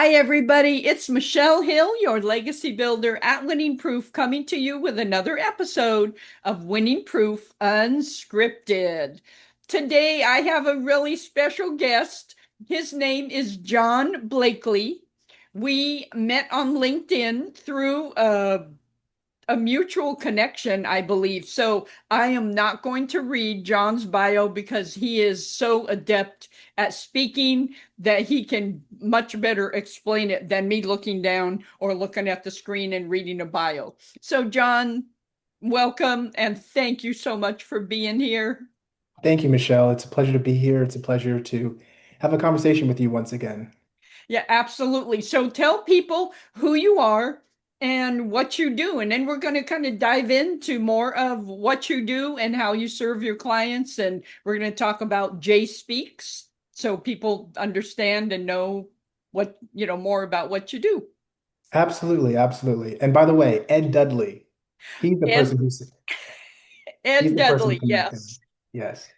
Hi, everybody. It's Michelle Hill, your legacy builder at Winning Proof, coming to you with another episode of Winning Proof Unscripted. Today, I have a really special guest. His name is John Blakley. We met on LinkedIn through a mutual connection, I believe. So I am not going to read John's bio because he is so adept at speaking that he can much better explain it than me looking down or looking at the screen and reading a bio. So, John, welcome and thank you so much for being here. Thank you, Michelle. It's a pleasure to be here. It's a pleasure to have a conversation with you once again. Yeah, absolutely. So tell people who you are and what you do. And then we're going to kind of dive into more of what you do and how you serve your clients. And we're going to talk about JSpeaks so people understand and know more about what you do. Absolutely, absolutely. And by the way, Ed Dudley, he's the Ed, person who's he's Ed the person who Dudley, connected. yes. Yes.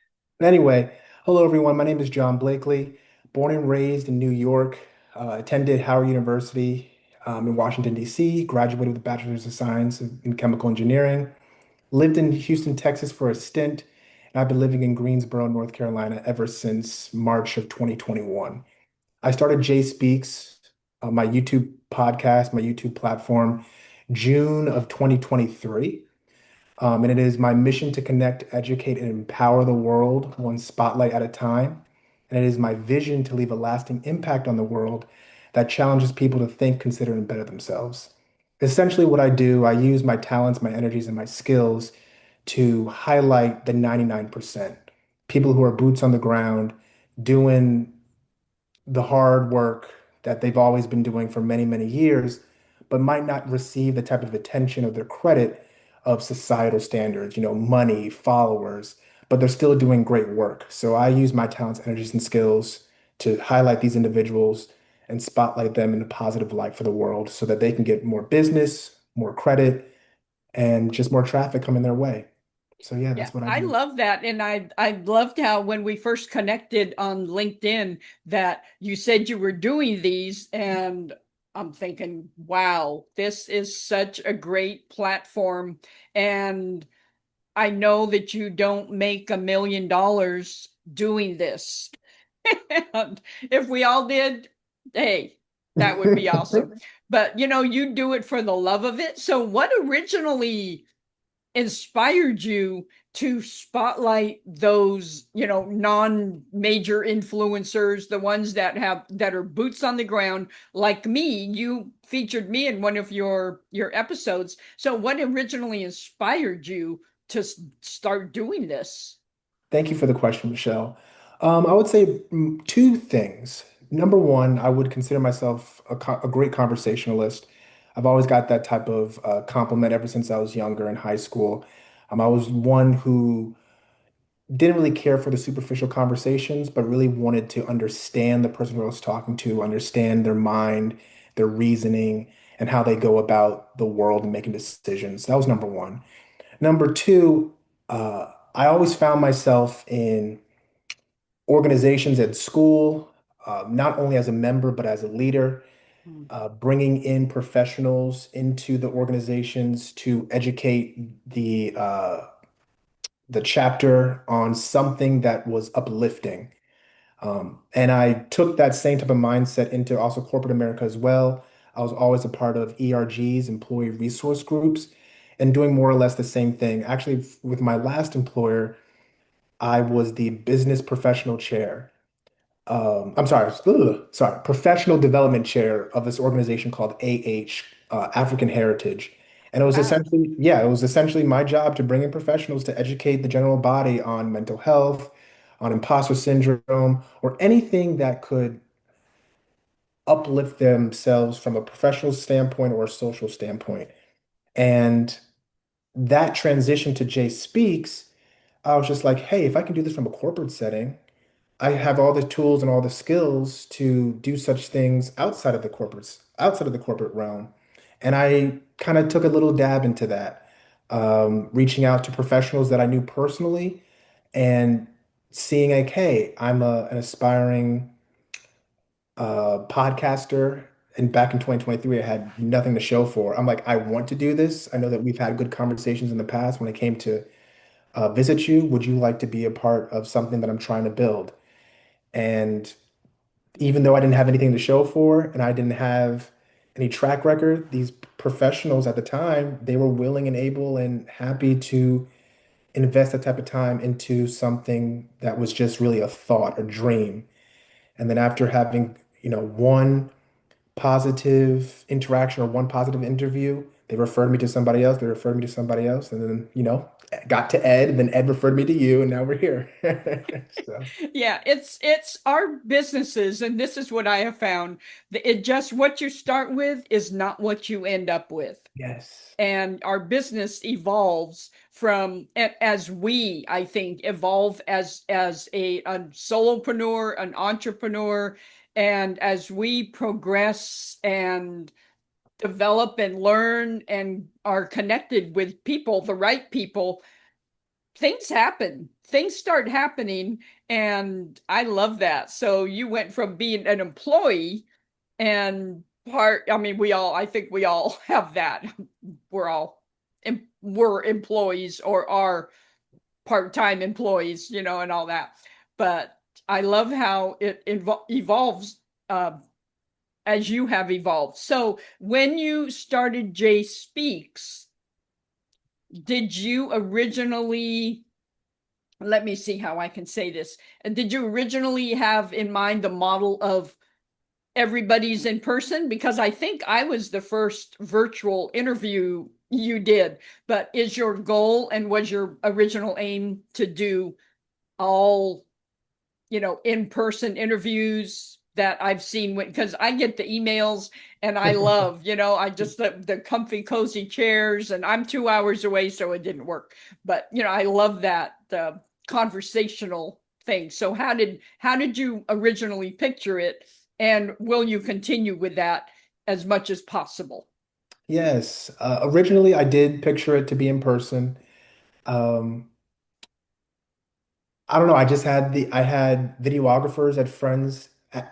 Anyway, hello everyone. My name is John Blakely, born and raised in New York, attended Howard University in Washington, D.C., graduated with a bachelor's of science in chemical engineering, lived in Houston, Texas for a stint, and I've been living in Greensboro, North Carolina ever since March of 2021. I started JSpeaks, my YouTube podcast, my YouTube platform, June of 2023. And it is my mission to connect, educate, and empower the world one spotlight at a time. And it is my vision to leave a lasting impact on the world that challenges people to think, consider, and better themselves. Essentially, what I do, I use my talents, my energies, and my skills to highlight the 99%. People who are boots on the ground, doing the hard work that they've always been doing for many, many years, but might not receive the type of attention or the credit of societal standards, money, followers, but they're still doing great work. So I use my talents, energies, and skills to highlight these individuals and spotlight them in a positive light for the world so that they can get more business, more credit, and just more traffic coming their way. So yeah, Yeah, that's what I I do. love that. And I loved how when we first connected on LinkedIn that you said you were doing these and I'm thinking, wow, this is such a great platform. And I know that you don't make $1 million doing this. And if we all did, hey, that would be awesome. But you do it for the love of it. So what originally inspired you to spotlight those, non-major influencers, the ones that are boots on the ground like me? You featured me in one of your episodes. So what originally inspired you to start doing this? Thank you for the question, Michelle. I would say two things. Number one, I would consider myself a great conversationalist. I've always got that type of compliment ever since I was younger in high school. I was one who didn't really care for the superficial conversations, but really wanted to understand the person who I was talking to, understand their mind, their reasoning, and how they go about the world and making decisions. That was number one. Number two, I always found myself in organizations at school, not only as a member, but as a leader, Hmm. bringing in professionals into the organizations to educate the chapter on something that was uplifting. And I took that same type of mindset into also corporate America as well. I was always a part of ERGs, employee resource groups, and doing more or less the same thing. Actually, with my last employer, I was the business professional chair. I'm sorry, professional development chair of this organization called AH, African Heritage. And it was Wow. essentially, yeah, it was essentially my job to bring in professionals to educate the general body on mental health, on imposter syndrome, or anything that could uplift themselves from a professional standpoint or a social standpoint. And that transition to Jay Speaks, I was just like, hey, if I can do this from a corporate setting, I have all the tools and all the skills to do such things outside of the corporate realm. And I kind of took a little dab into that, reaching out to professionals that I knew personally and seeing like, hey, I'm an aspiring podcaster. and back in 2023, I had nothing to show for. I'm like, I want to do this. I know that we've had good conversations in the past when it came to visit you. Would you like to be a part of something that I'm trying to build? And even though I didn't have anything to show for and I didn't have any track record, these professionals at the time, they were willing and able and happy to invest that type of time into something that was just really a thought, a dream. And then after having, one positive interaction or one positive interview, they referred me to somebody else, they referred me to somebody else, and then, got to Ed, and then Ed referred me to you, and now we're here. So, Yeah, it's our businesses, and this is what I have found. It just what you start with is not what you end up with. yes. And our business evolves from as we, I think, evolve as a solopreneur, an entrepreneur, and as we progress and develop and learn and are connected with people, the right people, things happen. Things start happening, and I love that. So you went from being an employee and I mean, I think we all have that. We're all, we're employees or are part-time employees, and all that. But I love how it evolves uh, as you have evolved. So when you started JSpeaks, did you originally, let me see how I can say this. And did you originally have in mind the model of everybody's in person? Because I think I was the first virtual interview you did, but is your goal and was your original aim to do all, in-person interviews that I've seen? Because I get the emails and I love, I just the comfy cozy chairs, and I'm 2 hours away, so it didn't work. But I love that the conversational thing. So how did you originally picture it, and will you continue with that as much as possible? Yes. Originally, I did picture it to be in person. Um, I don't know. I had videographers at friends. I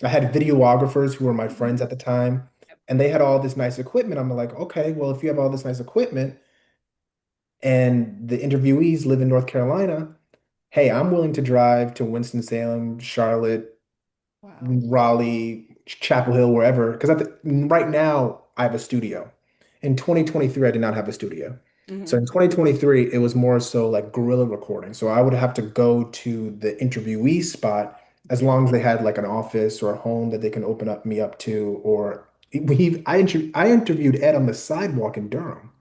had videographers who were my Mhm. friends at the time, and they had all this nice equipment. I'm like, okay, well, if you have all this nice equipment and the interviewees live in North Carolina, hey, I'm willing to drive to Winston-Salem, Charlotte, Wow. Raleigh, Chapel Hill, wherever. Because right now, I have a studio. In 2023, I did not have a studio. So Hmm. in 2023, it was more so like guerrilla recording. So I would have to go to the interviewee spot as Yeah. long as they had like an office or a home that they can open up me up to. Or I interviewed Ed on the sidewalk in Durham.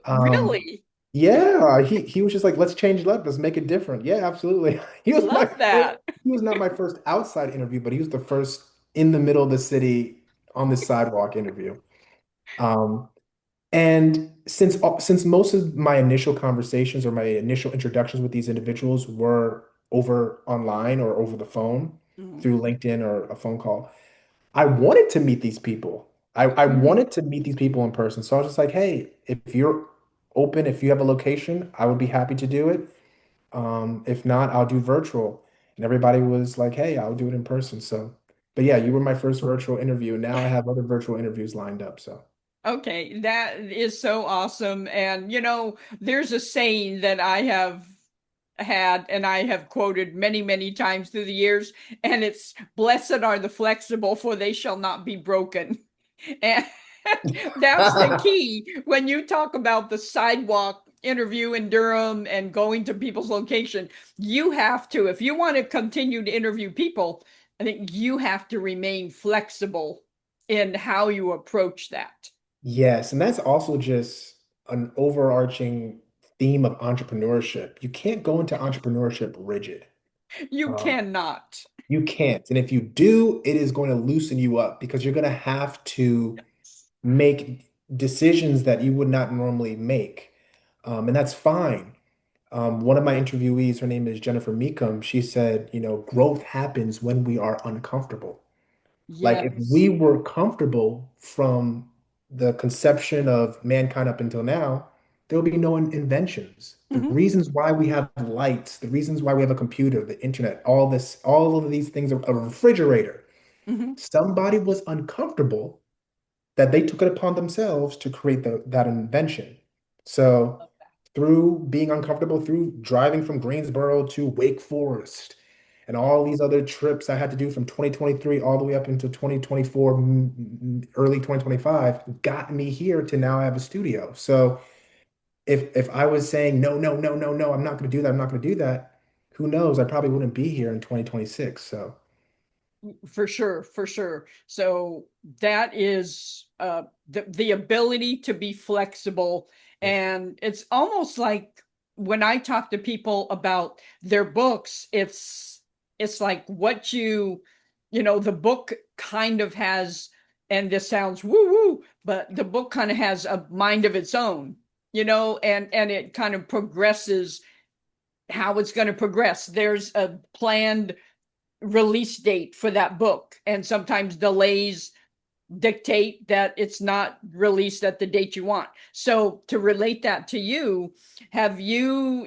Um, Really? yeah, he was just like, let's change it up, let's make it different. Yeah, absolutely. Love that. He was not my first outside interview, but he was the first in the middle of the city on the sidewalk interview. Um, and since most of my initial conversations or my initial introductions with these individuals were over online or over the phone Mhm. through LinkedIn or a phone call, I wanted to meet these people. I Mhm. wanted to meet these people in person. So I was just like, hey, if you're open, if you have a location, I would be happy to do it. If not, I'll do virtual. And everybody was like, hey, I'll do it in person. So, but yeah, you were my first virtual interview. Now I have other virtual interviews lined up. So, Okay, that is so awesome. And there's a saying that I have had and I have quoted many, many times through the years, and it's blessed are the flexible, for they shall not be broken. And that's the key when you talk about the sidewalk interview in Durham and going to people's location. You have to, if you want to continue to interview people, I think you have to remain flexible in how you approach that. yes. And that's also just an overarching theme of entrepreneurship. You can't go into entrepreneurship rigid. You Um, cannot. you can't. And if you do, it is going to loosen you up because you're going to have to make decisions that you would not normally make. And that's fine. One of my interviewees, her name is Jennifer Meekum, she said, growth happens when we are uncomfortable. Like if we Yes. were comfortable from the conception of mankind up until now, there will be no inventions. The Mhm. reasons why we have lights, the reasons why we have a computer, the internet, all of these things, a refrigerator. Hmm. Somebody was uncomfortable that they took it upon themselves to create that invention. So through being uncomfortable, through driving from Greensboro to Wake Forest and all these other trips I had to do from 2023 all the way up into 2024, early 2025, got me here to now I have a studio. So if I was saying no, no, no, no, no, I'm not going to do that, I'm not going to do that, who knows? I probably wouldn't be here in 2026. So For sure, for sure. So that is the ability to be flexible. yeah. And it's almost like when I talk to people about their books, it's like what the book kind of has, and this sounds woo woo, but the book kind of has a mind of its own, and it kind of progresses how it's going to progress. There's a planned release date for that book, and sometimes delays dictate that it's not released at the date you want. So to relate that to you, have you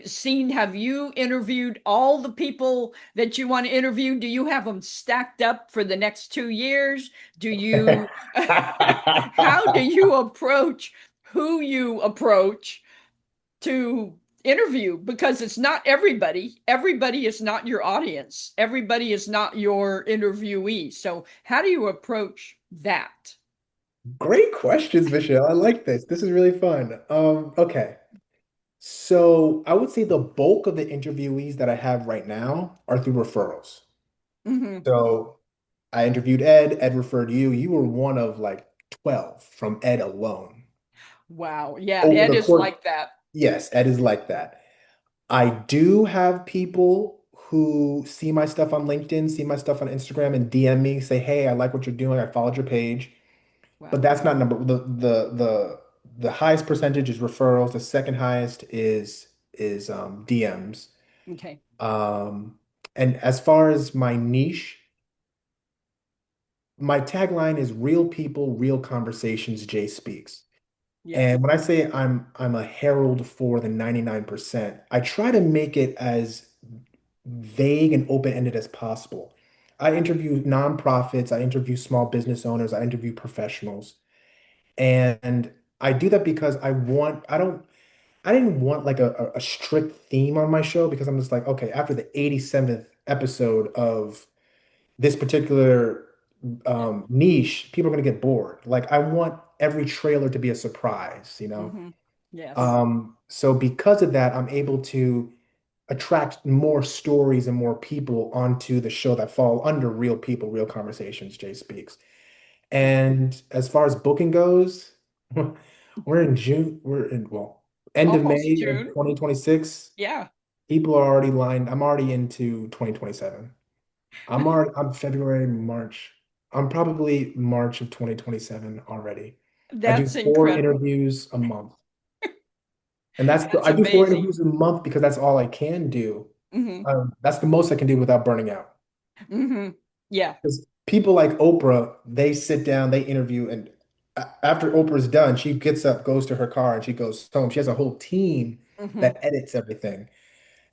interviewed all the people that you want to interview? Do you have them stacked up for the next 2 years? Do you how do you approach who you approach to interview? Because it's not everybody is not your audience, everybody is not your interviewee. So how do you approach that? Great questions, Michelle. I like this. This is really fun. Okay. So I would say the bulk of the interviewees that I have right now are through referrals. Hmm. So I interviewed Ed, Ed referred you. You were one of like 12 from Ed alone. Wow, yeah, Over Ed the is course, like that. yes, Ed is like that. I do have people who see my stuff on LinkedIn, see my stuff on Instagram, and DM me, say, "Hey, I like what you're doing. I followed your page." But Wow. that's not number the highest percentage is referrals. The second highest is DMs. Okay. Um, and as far as my niche, my tagline is real people, real conversations, JSpeaks. Yes. And when I say I'm a herald for the 99%, I try to make it as vague and open-ended as possible. I interview nonprofits, I interview small business owners, I interview professionals. And I do that because I didn't want like a strict theme on my show because I'm just like, okay, after the 87th episode of this particular Yeah. niche, people are gonna get bored. Like I want every trailer to be a surprise, you know? Hmm. Yes. So because of that, I'm able to attract more stories and more people onto the show that fall under real people, real conversations, Jay Speaks. Yeah. And as far as booking goes, we're in June, well, end of Almost May of June. 2026. Yeah. People are already lined. I'm already into 2027. I'm February, March. I'm probably March of 2027. Already. I do That's four incredible. interviews a month. And That's I do four amazing. interviews a month because that's all I can do. Hmm. That's the most I can do without burning out. Hmm. Yeah. Because people like Oprah, they sit down, they interview, and after Oprah's done, she gets up, goes to her car, and she goes home. She has a whole team Hmm. that edits everything.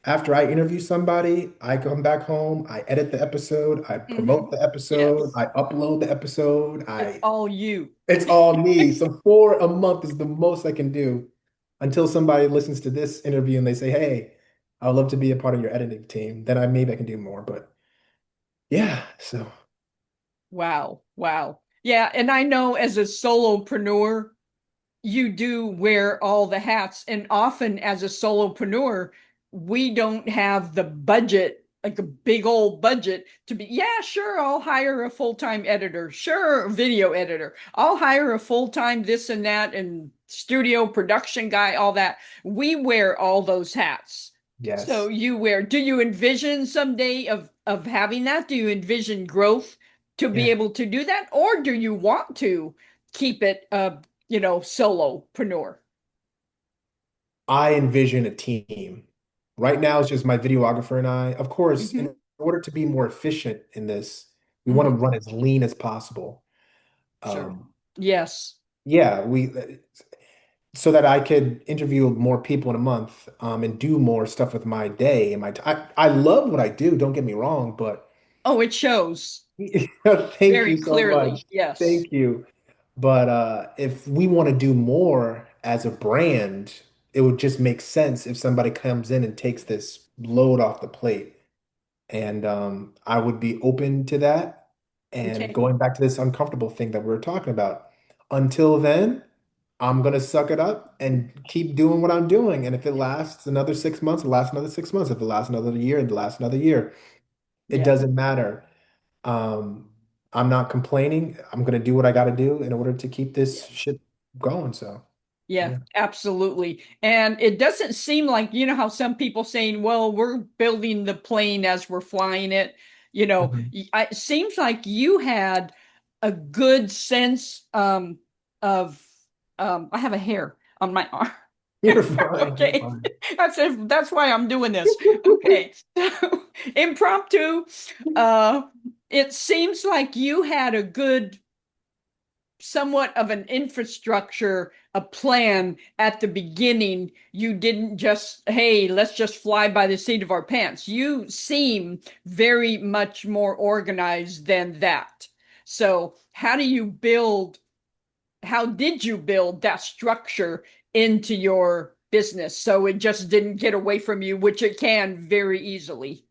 After I interview somebody, I come back home, I edit the episode, I promote Hmm. the episode, Yes. I upload the episode, It's I all you. it's all me. So four a month is the most I can do until somebody listens to this interview and they say, "Hey, I would love to be a part of your editing team." Then I can do more. But yeah, so Wow. Wow. Yeah. And I know as a solopreneur, you do wear all the hats. And often as a solopreneur, we don't have the budget, like a big old budget to be, yeah, sure, I'll hire a full-time editor. Sure, a video editor. I'll hire a full-time this and that and studio production guy, all that. We wear all those hats. So yes. do you envision someday of having that? Do you envision growth to be Yeah. able to do that? Or do you want to keep it solopreneur? I envision a team. Right now, it's just my videographer and I. Of course, Hmm. in order to be more efficient in this, we want to Hmm. run as lean as possible. Sure. Um, Yes. yeah, so that I could interview more people in a month, and do more stuff with my day and my time. I love what I do, don't get me wrong, but Oh, it shows. Thank very you so much. clearly. Yes. Thank you. But if we want to do more as a brand, it would just make sense if somebody comes in and takes this load off the plate. And I would be open to that. And Okay. going back to this uncomfortable thing that we were talking about. Until then, I'm gonna suck it up and keep doing what I'm doing. And if it lasts another 6 months, it lasts another 6 months. If it lasts another year, it lasts another year. It Yeah. doesn't matter. Um, I'm not complaining. I'm gonna do what I gotta do in order to keep this Yeah. shit going. So Yeah, yeah. absolutely. And it doesn't seem like, you know, how some people saying, well, we're building the plane as we're flying it. You know, Mhm. it seems like you had a good sense of I have a hair on my arm. You're fine. You're Okay. fine. That's why I'm doing this. Okay. So impromptu. Uh it seems like you had a good somewhat of an infrastructure, a plan at the beginning. You didn't just, hey, let's just fly by the seat of our pants. You seem very much more organized than that. So, how did you build that structure into your business so it just didn't get away from you, which it can very easily?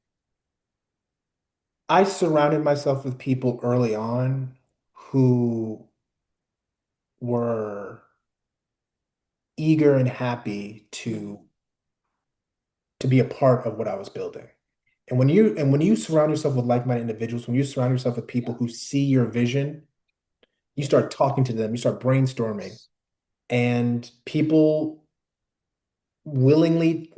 I surrounded myself with people early on who were eager and happy Mhm. to be a part of what I was building. And when you surround yourself with like-minded individuals, when you surround yourself with people Yeah. who see your vision, you Yeah. start talking to them, you start brainstorming, and people willingly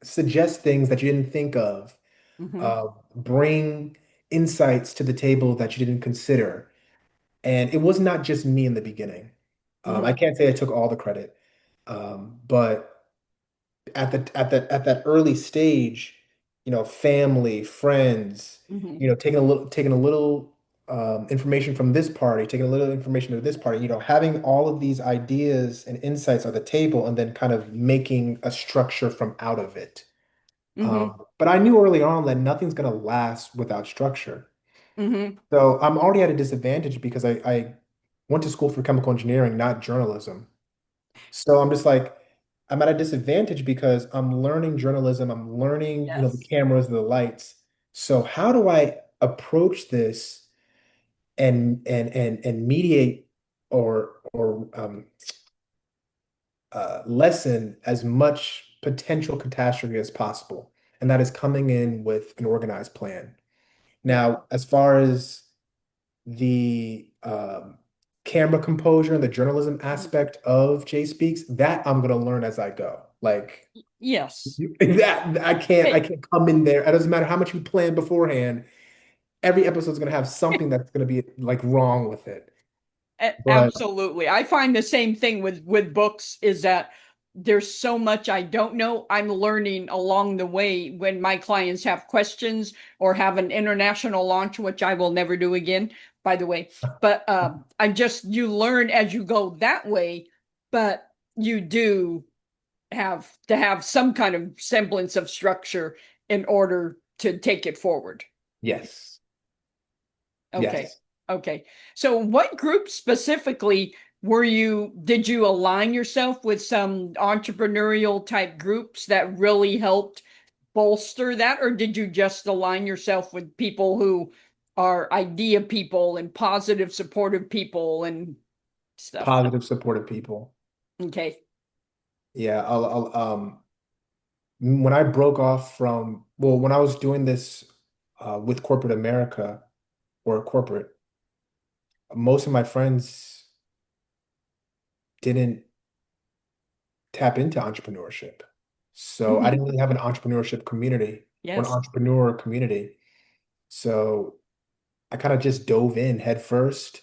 suggest things that you didn't think of, Hmm. bring insights to the table that you didn't consider. And it was not just me in the beginning. I Hmm. can't say I took all the credit, but at that early stage, family, friends, Hmm. taking a little information from this party, taking a little information to this party, having all of these ideas and insights on the table, and then kind of making a structure from out of it. Hmm. But I knew early on that nothing's gonna last without structure. Hmm. So I'm already at a disadvantage because I went to school for chemical engineering, not journalism. So I'm just like, I'm at a disadvantage because I'm learning journalism, I'm learning, the Yes. cameras, the lights. So how do I approach this and mediate or lessen as much potential catastrophe as possible? And that is coming in with an organized plan. Yeah. Now, as far as the camera composure and the journalism Mhm. aspect of JSpeaks, that I'm gonna learn as I go. Like Yes. that, I Hey, can't come in there. It doesn't matter how much you plan beforehand. Every episode's gonna have something that's gonna be like wrong with it. But Absolutely. I find the same thing with books is that there's so much I don't know. I'm learning along the way when my clients have questions or have an international launch, which I will never do again, by the way. But I just you learn as you go that way, but you do have to have some kind of semblance of structure in order to take it forward. yes, Okay. yes, Okay. So what group specifically did you align yourself with some entrepreneurial type groups that really helped bolster that, or did you just align yourself with people who are idea people and positive, supportive people and stuff? positive, supportive people. Okay. Yeah, when I broke off from, well, when I was doing this with corporate America or corporate, most of my friends didn't tap into entrepreneurship. So I Hmm. didn't really have an entrepreneurship community or an Yes. entrepreneur community. So I kind of just dove in head first.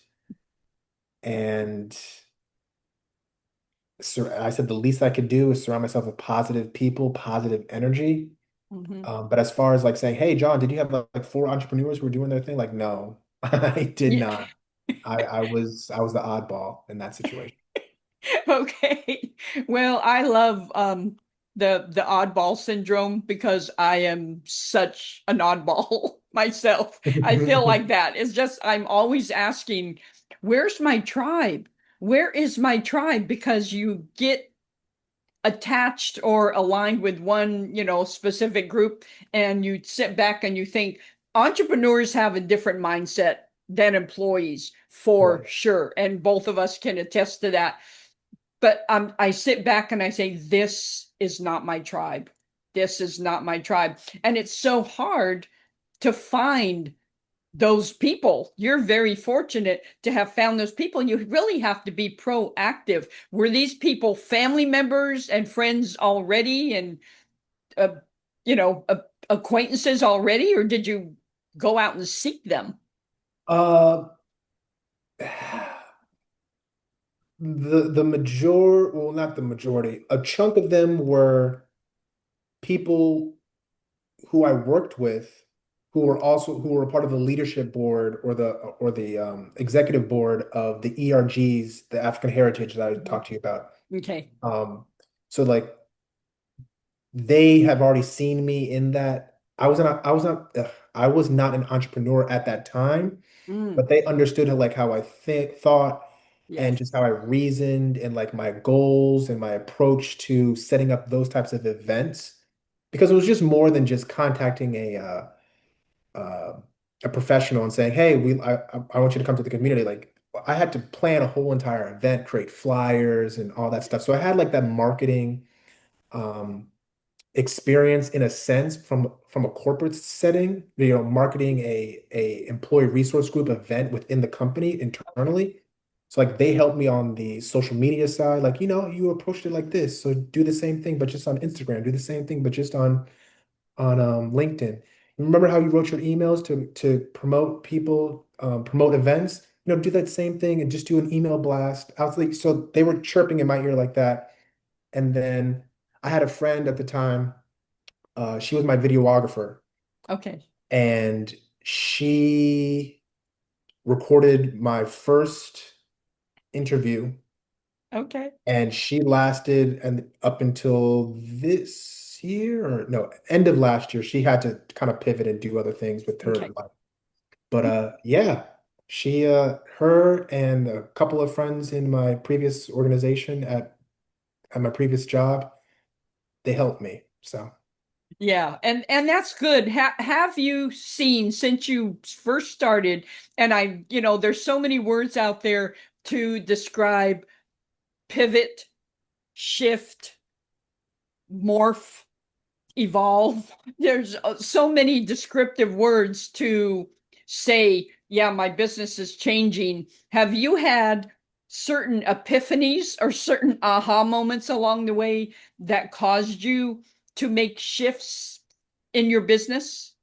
And I said the least I could do is surround myself with positive people, positive energy. Hmm. But as far as like saying, hey, John, did you have like four entrepreneurs who were doing their thing? Like, no, I did Yeah. not. I was the oddball in that situation. Okay. Well, I love the oddball syndrome because I am such an oddball myself. I feel like that. It's just I'm always asking, where's my tribe? Where is my tribe? Because you get attached or aligned with one, specific group, and you sit back and you think entrepreneurs have a different mindset than employees for Right. sure. And both of us can attest to that. But I sit back and I say, this is not my tribe. This is not my tribe. And it's so hard to find those people. You're very fortunate to have found those people. You really have to be proactive. Were these people family members and friends already and, uh, you know, uh, acquaintances already, or did you go out and seek them? Uh, well, not the majority, a chunk of them were people who I worked with who were part of the leadership board or the executive board of the ERGs, the African Heritage that I Mhm. talked to you about. Okay. Um, so like they have already seen me in that. I was not an entrepreneur at that time, Mm, but they understood how I thought and yes. just how I reasoned and like my goals and my approach to setting up those types of events. Because it was just more than just contacting uh, a professional and saying, "Hey, I want you to come to the community." Like I had to plan a whole entire event, create flyers and all that stuff. So I had like that marketing um, experience in a sense from a corporate setting, marketing a employee resource group event within the company internally. So like they helped me on the social media side, like, you approached it like this. So do the same thing, but just on Instagram, do the same thing, but just on LinkedIn. Remember how you wrote your emails to promote people, promote events? Do that same thing and just do an email blast. I was like, so they were chirping in my ear like that. And then I had a friend at the time. She was my videographer, Okay. and she recorded my first interview, Okay. and she lasted and up until this year, or no, end of last year. She had to kind of pivot and do other things with her Okay. life. But yeah, her and a couple of friends in my previous organization at my previous job, they helped me. So. Yeah, and that's good. Have you seen since you first started, and there's so many words out there to describe pivot, shift, morph, evolve. There's so many descriptive words to say, yeah, my business is changing. Have you had certain epiphanies or certain aha moments along the way that caused you to make shifts in your business?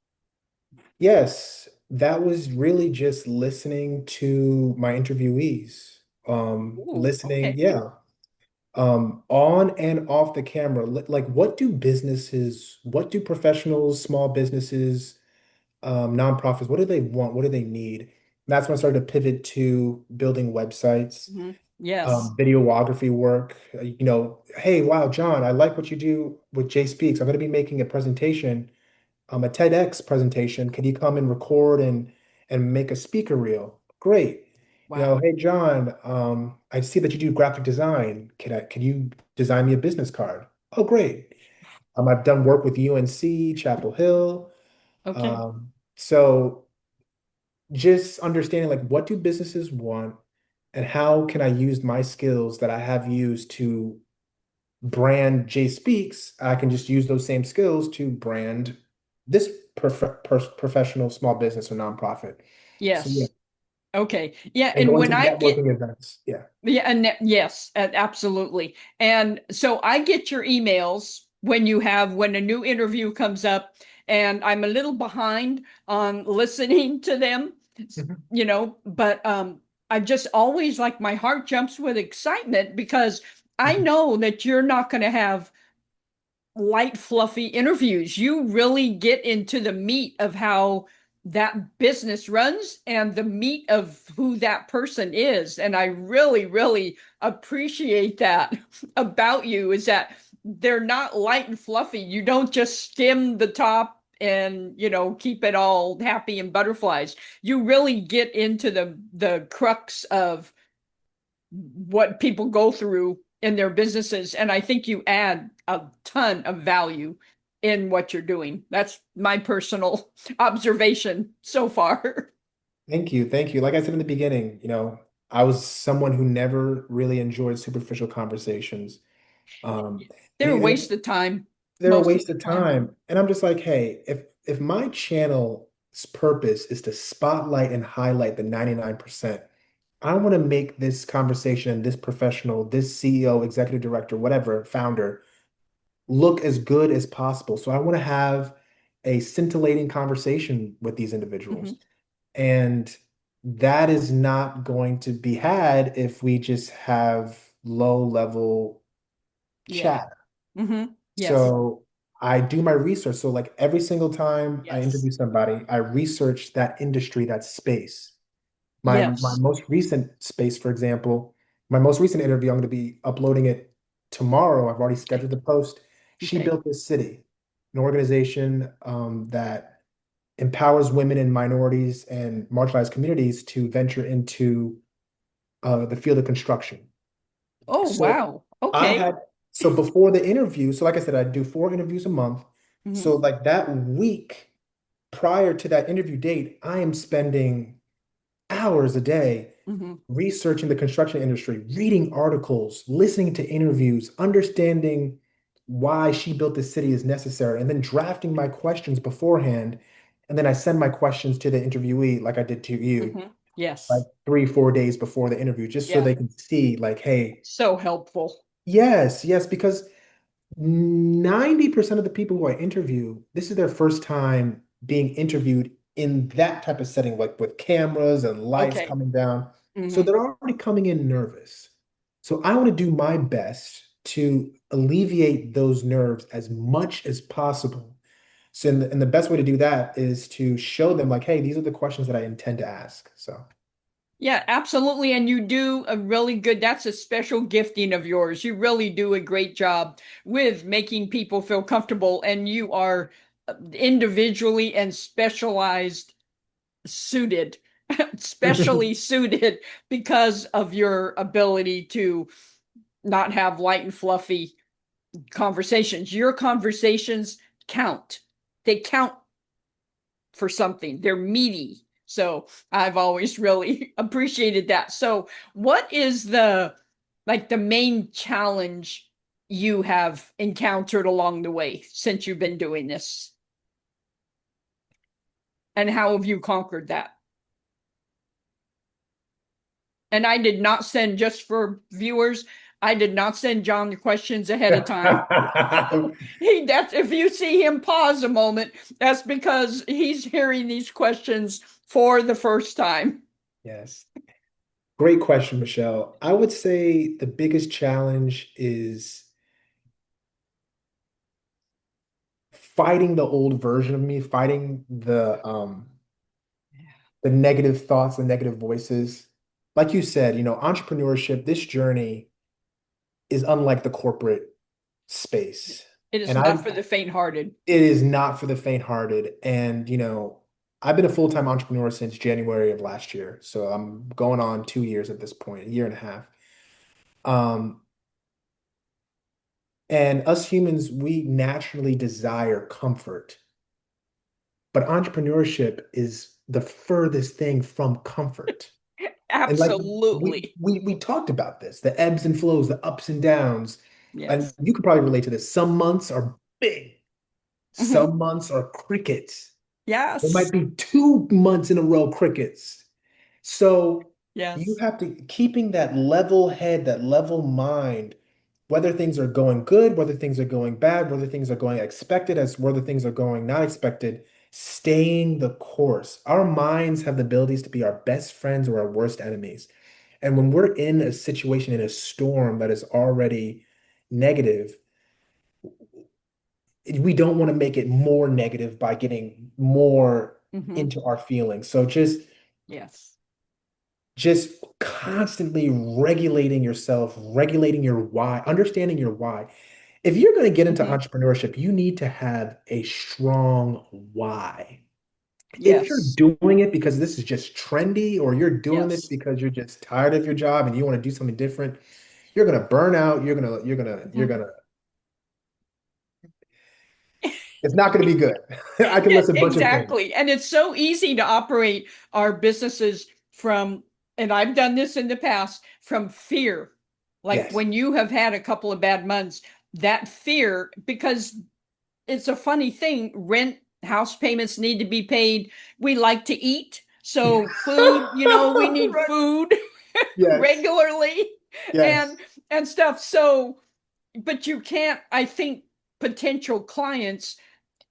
Yes, that was really just listening to my interviewees. Ooh, Listening, okay. yeah. On and off the camera. Like what do professionals, small businesses, nonprofits, what do they want? What do they need? That's when I started to pivot to building websites, Mhm. Yes. videography work. Hey, wow, John, I like what you do with JSpeaks. I'm going to be making a presentation, a TEDx presentation. Can you come and record and make a speaker reel? Great. Wow. Hey John, I see that you do graphic design. Can you design me a business card? Oh, great. I've done work with UNC, Chapel Hill. Okay. So just understanding like what do businesses want and how can I use my skills that I have used to brand J Speaks, I can just use those same skills to brand this professional small business or nonprofit. So yeah, Yes. Okay. Yeah. and And going when to I get, networking events. Yeah. yeah, and yes, absolutely. And so I get your emails when a new interview comes up, and I'm a little behind on listening to them, Mhm. but I just always like my heart jumps with excitement because I Mhm. know that you're not going to have light, fluffy interviews. You really get into the meat of how that business runs and the meat of who that person is. And I really, really appreciate that about you is that they're not light and fluffy. You don't just skim the top and, keep it all happy and butterflies. You really get into the crux of what people go through in their businesses. And I think you add a ton of value in what you're doing. That's my personal observation so far. Thank you. Thank you. Like I said in the beginning, I was someone who never really enjoyed superficial conversations. Um, and, They're a and waste of time they're a most of waste the of time. time. And I'm just like, hey, if my channel's purpose is to spotlight and highlight the 99%, I want to make this conversation, this professional, this CEO, executive director, whatever, founder, look as good as possible. So I want to have a scintillating conversation with these individuals. Hmm. And that is not going to be had if we just have low level Yeah. chat. Hmm. Yes. So I do my research. So like every single time I Yes. interview somebody, I research that industry, that space. My Yes. most recent space, for example, my most recent interview, I'm going to be uploading it tomorrow. I've already Okay. scheduled the post. She Okay. built this city, an organization that empowers women and minorities and marginalized communities to venture into the field of construction. Oh, So wow. I Okay. had, so before the interview, so like I said, I do 4 interviews a month. Hmm. So like that week prior to that interview date, I am spending hours a day Hmm. researching the construction industry, reading articles, listening to interviews, understanding why she built this city is necessary, and then drafting my questions beforehand. And then I send my questions to the interviewee, like I did to you, Hmm. like Yes. 3, 4 days before the interview, just so Yeah. they can see, like, hey, So helpful. yes, yes, because 90% of the people who I interview, this is their first time being interviewed in that type of setting, like with cameras and lights Okay. coming down. So Hmm. they're already coming in nervous. So I want to do my best to alleviate those nerves as much as possible. So, and the best way to do that is to show them, like, hey, these are the questions that I intend to ask. So, Yeah, absolutely. And you do a really good, that's a special gifting of yours. You really do a great job with making people feel comfortable, and you are individually and specialized suited, specially suited because of your ability to not have light and fluffy conversations. Your conversations count. They count for something. They're meaty. So I've always really appreciated that. So what is the main challenge you have encountered along the way since you've been doing this? And how have you conquered that? And I did not send, just for viewers, I did not send John the questions ahead of time. That's if you see him pause a moment, that's because he's hearing these questions for the first time. yes. Great question, Michelle. I would say the biggest challenge is fighting the old version of me, fighting the negative thoughts, the negative voices. Like you said, entrepreneurship, this journey is unlike the corporate space. It is And I not for the faint-hearted. it is not for the faint-hearted. And I've been a full-time entrepreneur since January of last year. So I'm going on 2 years at this point, a year and a half. Um, and us humans, we naturally desire comfort. But entrepreneurship is the furthest thing from comfort. And like we Absolutely. we we talked about this, the ebbs and flows, the ups and downs. And Yes. you could probably relate to this. Some months are big, Mhm. some months are crickets. There might Yes. be 2 months in a row crickets. So you Yes. have to keeping that level head, that level mind, whether things are going good, whether things are going bad, whether things are going expected, as whether things are going not expected, staying the course. Our minds have the abilities to be our best friends or our worst enemies. And when we're in a situation, in a storm that is already negative, we don't want to make it more negative by getting more Hmm. into our feelings. So just constantly regulating yourself, regulating your why, understanding your why. if you're going to get into Mhm. entrepreneurship, you need to have a strong why. If you're Yes. doing it because this is just trendy, or you're doing this Yes. because you're just tired of your job and you want to do something different, you're going to burn out. You're Mhm. going to, it's not going to be good. I can list a bunch of things. Exactly. And it's so easy to operate our businesses from, and I've done this in the past, from fear. Like Yes. when you have had a couple of bad months, that fear, because it's a funny thing, rent, house payments need to be paid. We like to eat. So food, we need Right. food Yes. regularly and Yes. and stuff. So, but you can't, I think potential clients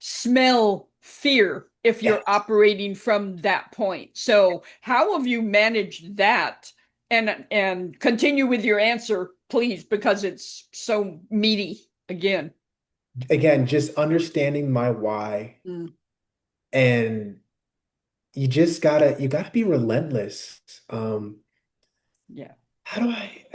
smell fear if you're Yes. operating from that point. So, how have you managed that? And continue with your answer, please, because it's so meaty again. Again, just understanding my why, Mm, and you gotta be relentless. Um, yeah. how do I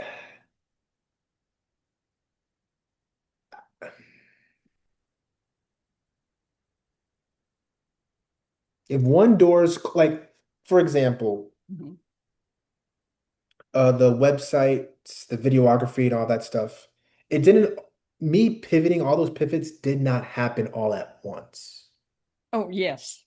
if one door's like, for example, Mhm. the websites, the videography and all that stuff, it didn't me pivoting, all those pivots did not happen all at once. Oh, yes.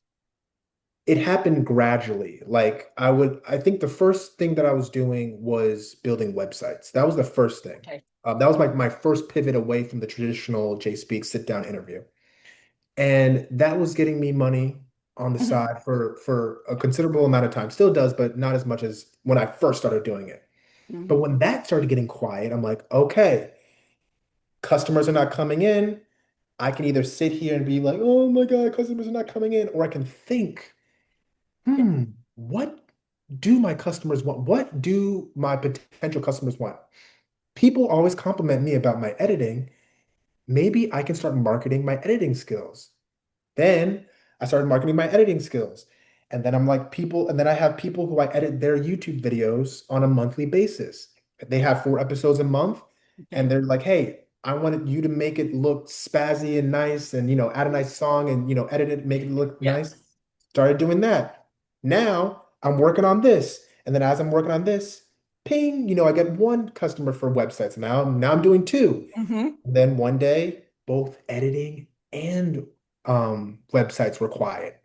It happened gradually. Like I think the first thing that I was doing was building websites. That was the first thing. Okay. That was my first pivot away from the traditional JSpeaks sit down interview. And that was getting me money on the Mhm. side for a considerable amount of time. Still does, but not as much as when I first started doing it. But Mhm. when that started getting quiet, I'm like, okay, customers are not coming in. I can either sit here and be like, oh my God, customers are not coming in, or I can think, Yeah. what do my customers want? What do my potential customers want? People always compliment me about my editing. Maybe I can start marketing my editing skills. Then I started marketing my editing skills. And then and then I have people who I edit their YouTube videos on a monthly basis. They have 4 episodes a month, and Okay. they're like, hey, I wanted you to make it look spazzy and nice and, add a nice song and, edit it, make it look nice. Yes. Started doing that. Now I'm working on this. And then as I'm working on this, ping, I get one customer for websites. Now I'm doing two. Hmm. And then one day, both editing and websites were quiet.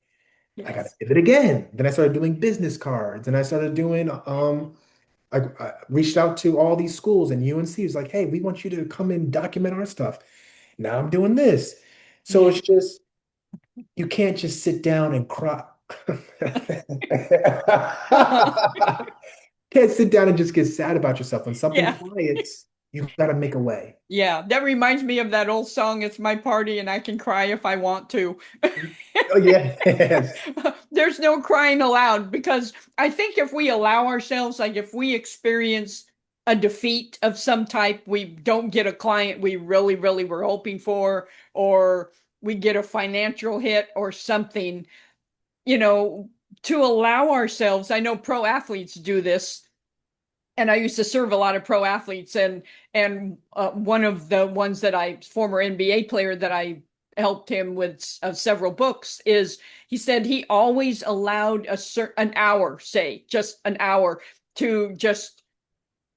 I got to Yes. pivot again. Then I started doing business cards, and I started doing I reached out to all these schools, and UNC was like, hey, we want you to come and document our stuff. Now I'm doing this. So Yeah. it's just, you can't just sit down and cry. Can't sit down and just get sad about yourself. When something Yeah. quiets, you got to make a way. Yeah. That reminds me of that old song, It's My Party and I Can Cry If I Want to. Oh, yeah. Yes. There's no crying aloud because I think if we allow ourselves, like if we experience a defeat of some type, we don't get a client we really, really were hoping for, or we get a financial hit or something, you know, to allow ourselves, I know pro athletes do this, and I used to serve a lot of pro athletes, and one of the ones that I former NBA player that I helped him with several books is he said he always allowed an hour, say just an hour, to just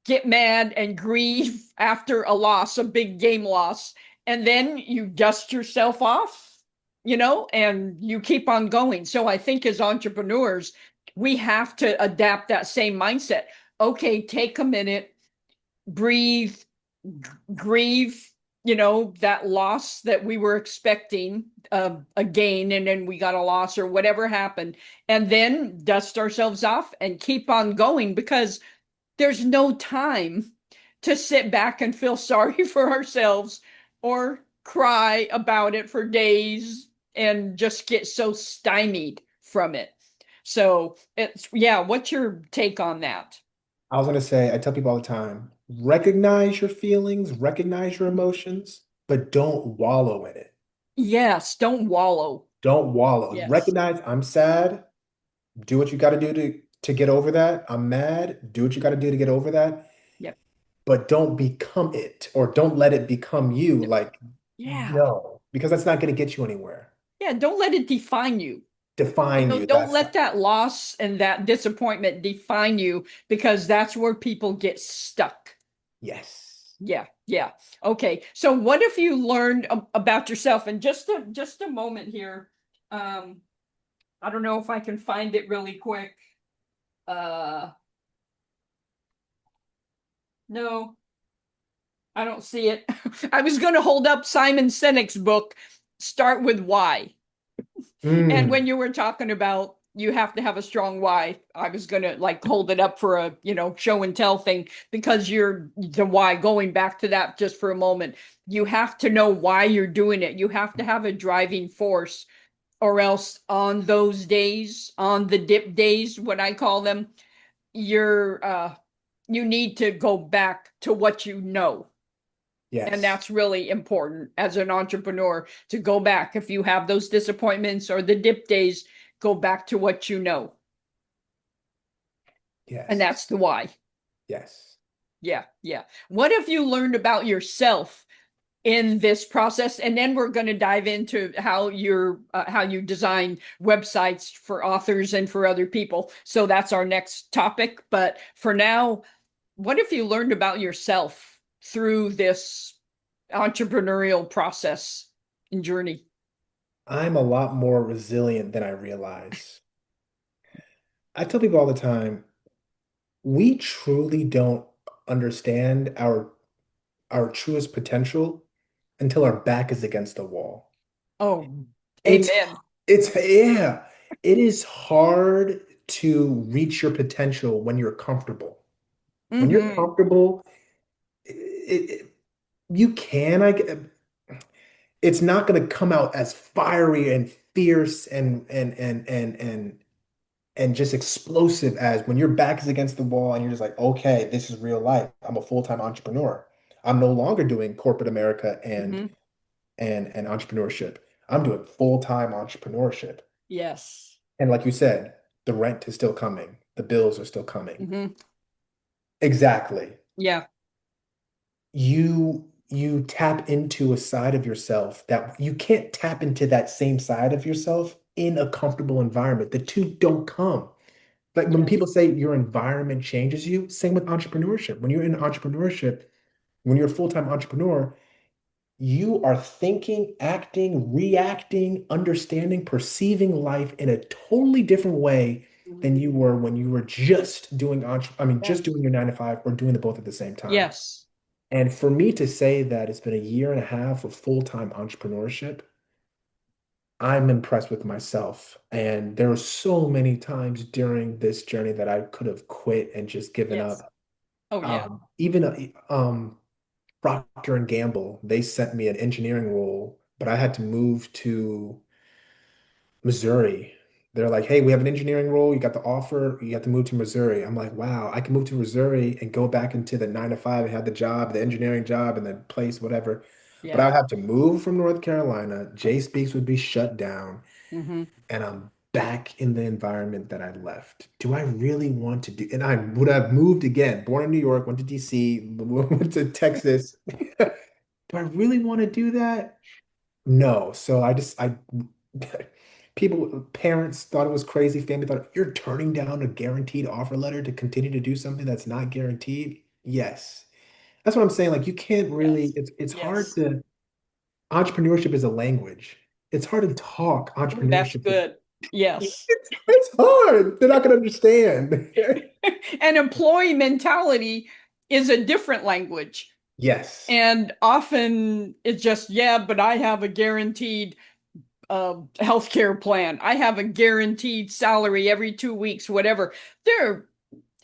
get mad and grieve after a loss, a big game loss, and then you dust yourself off, and you keep on going. So I think as entrepreneurs, we have to adapt that same mindset. Okay, take a minute, breathe, grieve, that loss that we were expecting, a gain, and then we got a loss or whatever happened, and then dust ourselves off and keep on going because there's no time to sit back and feel sorry for ourselves or cry about it for days and just get so stymied from it. So it's, yeah, what's your take on that? I was going to say, I tell people all the time, recognize your feelings, recognize your emotions, but don't wallow in it. Yes, don't wallow. Don't wallow. Yes. Recognize I'm sad. Do what you got to do to get over that. I'm mad. Do what you got to do to get over that. Yep. but don't become it or don't let it become you. Like, Yeah. no, because that's not going to get you anywhere. Yeah, don't let it define you. Define you. Don't That's let that loss and that disappointment define you because that's where people get stuck. yes. Yeah, yeah. Okay. So what if you learned about yourself? And just a moment here. Um, I don't know if I can find it really quick. Uh, no, I don't see it. I was going to hold up Simon Sinek's book, Start with Why. And Mm, when you were talking about you have to have a strong why, I was gonna like hold it up for a, show and tell thing because you're the why, going back to that just for a moment. You have to know why you're doing it. You have to have a driving force, or else on those days, on the dip days, what I call them, you need to go back to what you know. And yes. that's really important as an entrepreneur to go back. If you have those disappointments or the dip days, go back to what you know. And Yes. that's the why. Yes. Yeah, yeah. What have you learned about yourself in this process? And then we're going to dive into how you design websites for authors and for other people. So that's our next topic. But for now, what have you learned about yourself through this entrepreneurial process and journey? I'm a lot more resilient than I realize. I tell people all the time, we truly don't understand our truest potential until our back is against the wall. Oh, It's amen. yeah, it is hard to reach your potential when you're comfortable. When you're Mm-hmm. comfortable, you can, it's not going to come out as fiery and fierce and just explosive as when your back is against the wall and you're just like, okay, this is real life. I'm a full-time entrepreneur. I'm no longer doing corporate America Mm-hmm. and entrepreneurship. I'm doing full-time entrepreneurship. Yes. And like you said, the rent is still coming. The bills are still coming. Mm-hmm. Exactly. Yeah. You tap into a side of yourself that you can't tap into that same side of yourself in a comfortable environment. The two don't come. Like when Yes. people say your environment changes you, same with entrepreneurship. When you're in entrepreneurship, when you're a full-time entrepreneur, you are thinking, acting, reacting, understanding, perceiving life in a totally different way than Mhm. you were when you were just doing just Yes. doing your 9 to 5 or doing the both at the same time. Yes. And for me to say that it's been a year and a half of full-time entrepreneurship, I'm impressed with myself. And there were so many times during this journey that I could have quit and just given Yes. up. Oh yeah. Even Procter and Gamble, they sent me an engineering role, but I had to move to Missouri. They're like, hey, we have an engineering role. You got the offer. You have to move to Missouri. I'm like, wow, I can move to Missouri and go back into the 9 to 5 and have the job, the engineering job, and the place, whatever. But Yeah. I have to move from North Carolina. JSpeaks would be shut down, Mm-hmm. and I'm back in the environment that I left. Do I really want to do? And I would have moved again, born in New York, went to DC, went to Texas. Do I really want to do that? No. So I people, parents thought it was crazy. Family thought you're turning down a guaranteed offer letter to continue to do something that's not guaranteed. Yes. That's what I'm saying. Like you can't really, Yes. it's hard Yes. to, entrepreneurship is a language. It's hard to talk Oh, that's entrepreneurship. good. Yes. It's hard. They're not gonna understand. And employee mentality is a different language. Yes. And often it's just, yeah, but I have a guaranteed healthcare plan. I have a guaranteed salary every 2 weeks, whatever. There,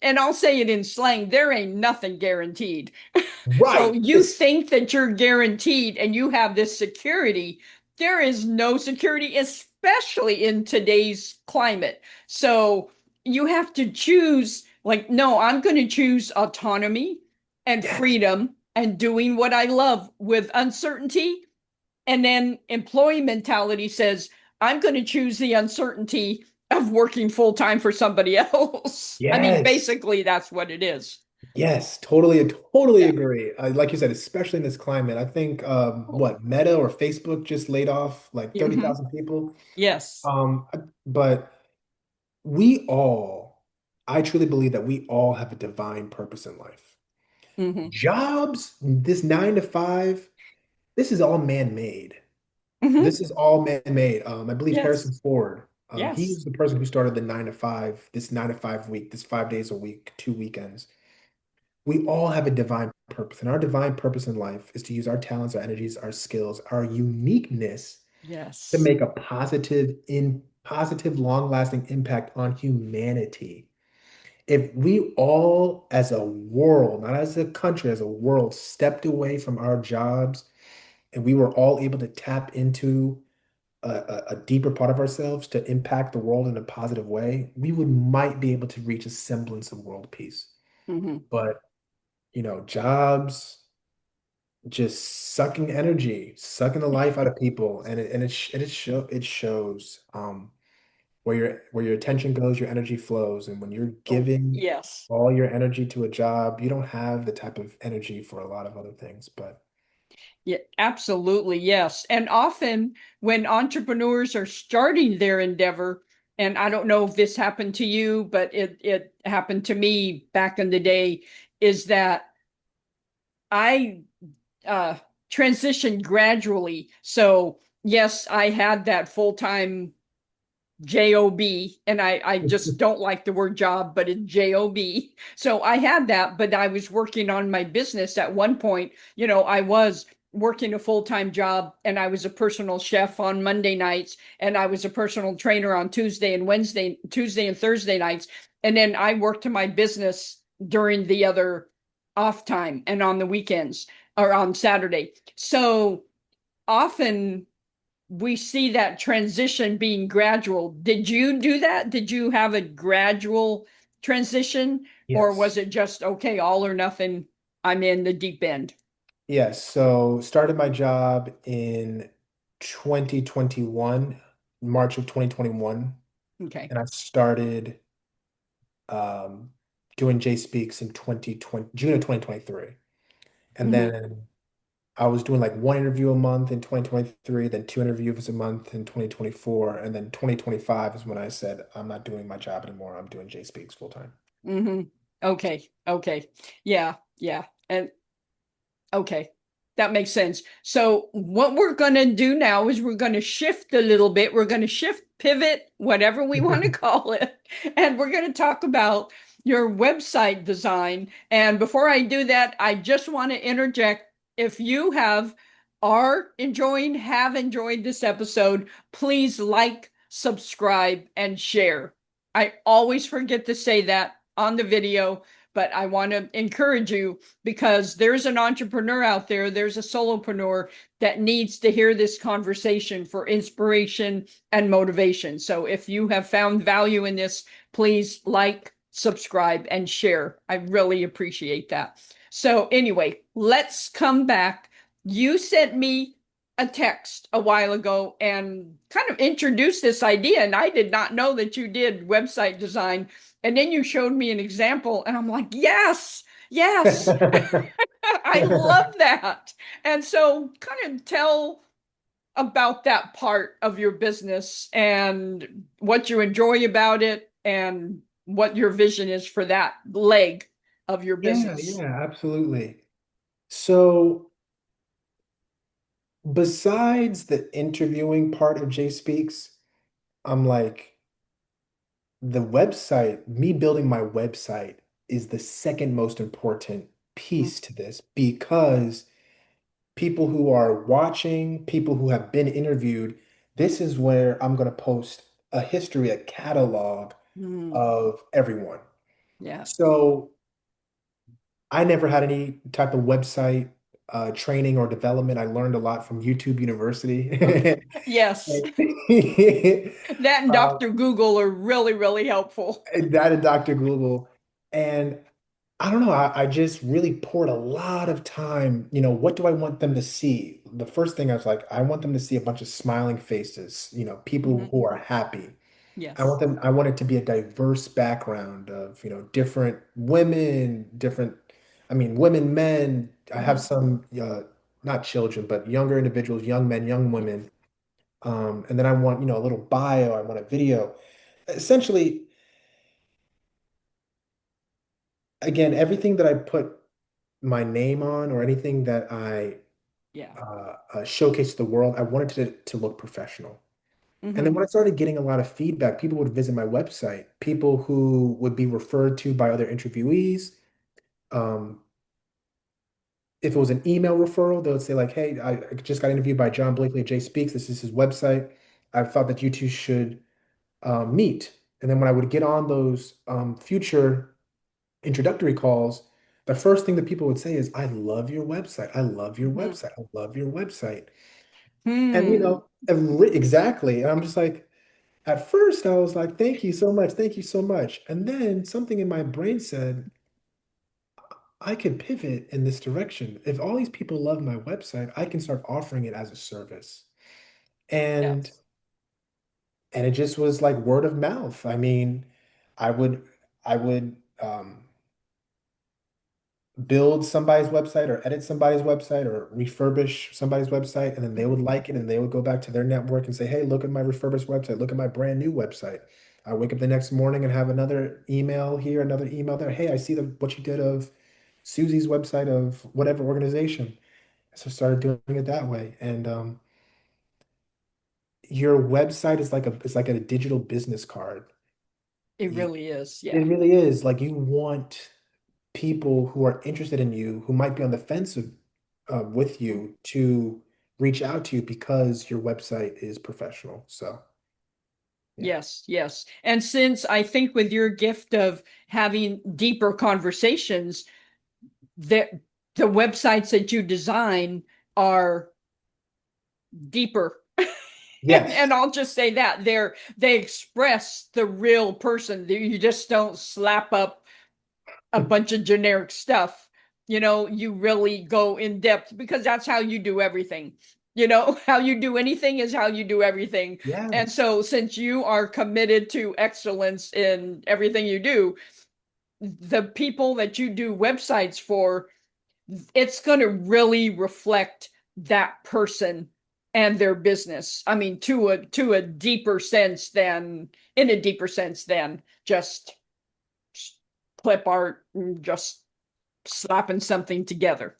and I'll say it in slang, there ain't nothing guaranteed. So Right. you It's think that you're guaranteed and you have this security. There is no security, especially in today's climate. So you have to choose, like, no, I'm going to choose autonomy and yes. freedom and doing what I love with uncertainty. And then employee mentality says, I'm going to choose the uncertainty of working full time for somebody else. I mean, Yes. basically, that's what it is. Yes, totally Yeah. agree. Like you said, especially in this climate, I think Oh, what Meta or Facebook just laid off like hmm. 30,000 people. Yes. But we all, I truly believe that we all have a divine purpose in life. Hmm. Jobs, this 9 to 5, this is all man-made. Hmm. This is all man-made. I believe Harrison Yes. Ford, he Yes. was the person who started the 9 to 5, this 9 to 5 week, this 5 days a week, 2 weekends. We all have a divine purpose, and our divine purpose in life is to use our talents, our energies, our skills, our uniqueness to Yes. make a positive, long-lasting impact on humanity. If we all, as a world, not as a country, as a world, stepped away from our jobs and we were all able to tap into a deeper part of ourselves to impact the world in a positive way, we would might be able to reach a semblance of world peace. Hmm. But jobs just sucking energy, sucking the life out of people, and it shows where your attention goes, your energy flows, and when you're Oh, giving yes. all your energy to a job, you don't have the type of energy for a lot of other things. But Yeah, absolutely. Yes. And often when entrepreneurs are starting their endeavor, and I don't know if this happened to you, but it happened to me back in the day, is that I uh transitioned gradually. So yes, I had that full-time job, and I just don't like the word job, but it's job. So I had that, but I was working on my business at one point. I was working a full-time job, and I was a personal chef on Monday nights, and I was a personal trainer on Tuesday and Thursday nights, and then I worked to my business during the other off time and on the weekends or on Saturday. So often we see that transition being gradual. Did you do that? Did you have a gradual transition, or was yes, it just okay, all or nothing? I'm in the deep end. yes. So started my job in 2021, March of 2021, Okay. and I started um, doing JSpeaks in 2020, June of 2023. And Hmm. then I was doing like one interview a month in 2023, then two interviews a month in 2024, and then 2025 is when I said, I'm not doing my job anymore. I'm doing JSpeaks full time. Hmm. Okay. Okay. Yeah. Yeah. And okay, that makes sense. So, what we're going to do now is we're going to shift a little bit. We're going to shift, pivot, whatever we want to call it. And we're going to talk about your website design. And before I do that, I just want to interject. If you have enjoyed this episode, please like, subscribe, and share. I always forget to say that on the video, but I want to encourage you because there's an entrepreneur out there, there's a solopreneur that needs to hear this conversation for inspiration and motivation. So if you have found value in this, please like, subscribe, and share. I really appreciate that. So, anyway, let's come back. You sent me a text a while ago and kind of introduced this idea, and I did not know that you did website design. And then you showed me an example, and I'm like, yes, yes, I love that. And so, kind of tell about that part of your business and what you enjoy about it and what your vision is for that leg of your Yeah, business. yeah, absolutely. So, besides the interviewing part of JSpeaks, I'm like, me building my website is the second most important piece to this because people who are watching, people who have been interviewed, this is where I'm going to post a history, a catalog Mm, of everyone. yeah. So I never had any type of website training or development. I learned a lot from YouTube Okay. University. Yes. That and Uh, Dr. Google are really, really helpful. that and Dr. Google. And I don't know, I just really poured a lot of time. What do I want them to see? The first thing I was like, I want them to see a bunch of smiling faces, people Hmm. who are happy. Yes. I want it to be a diverse background of, different women, I mean, women, men. I have Hmm. some, not children, but younger individuals, young men, young women. And then I want, a little bio. I want a video. Essentially, again, everything that I put my name on or anything that I Yeah. showcase to the world, I wanted to look professional. And then Hmm. when I started getting a lot of feedback, people would visit my website, people who would be referred to by other interviewees. Um, if it was an email referral, they would say like, "Hey, I just got interviewed by John Blakley at JSpeaks. This is his website. I thought that you two should meet." And then when I would get on those future introductory calls, the first thing that people would say is, "I love your website. I love your Hmm. website. I love your website." And Hmm. exactly. And I'm just like, at first I was like, "Thank you so much. Thank you so much." And then something in my brain said, I could pivot in this direction. If all these people love my website, I can start offering it as a service. And Yes. and it just was like word of mouth. I mean, I would I would build somebody's website or edit somebody's website or refurbish somebody's website, and then they would Hmm. like it and they would go back to their network and say, "Hey, look at my refurbished website. Look at my brand new website." I wake up the next morning and have another email here, another email there. "Hey, I see what you did of Susie's website of whatever organization." So I started doing it that way. And your website is like a digital business card. It You, really is. it Yeah. really is. Like you want people who are interested in you, who might be on the fence with Mhm. you, to reach out to you because your website is professional. So yeah. Yes, yes. And since I think with your gift of having deeper conversations, that the websites that you design are deeper. And Yes. I'll just say that they express the real person. You just don't slap up a bunch of generic stuff. You really go in depth because that's how you do everything. How you do anything is how you do everything. And Yes. so, since you are committed to excellence in everything you do, the people that you do websites for, it's going to really reflect that person and their business. I mean, to a deeper sense than in a deeper sense than just clip art and just slapping something together.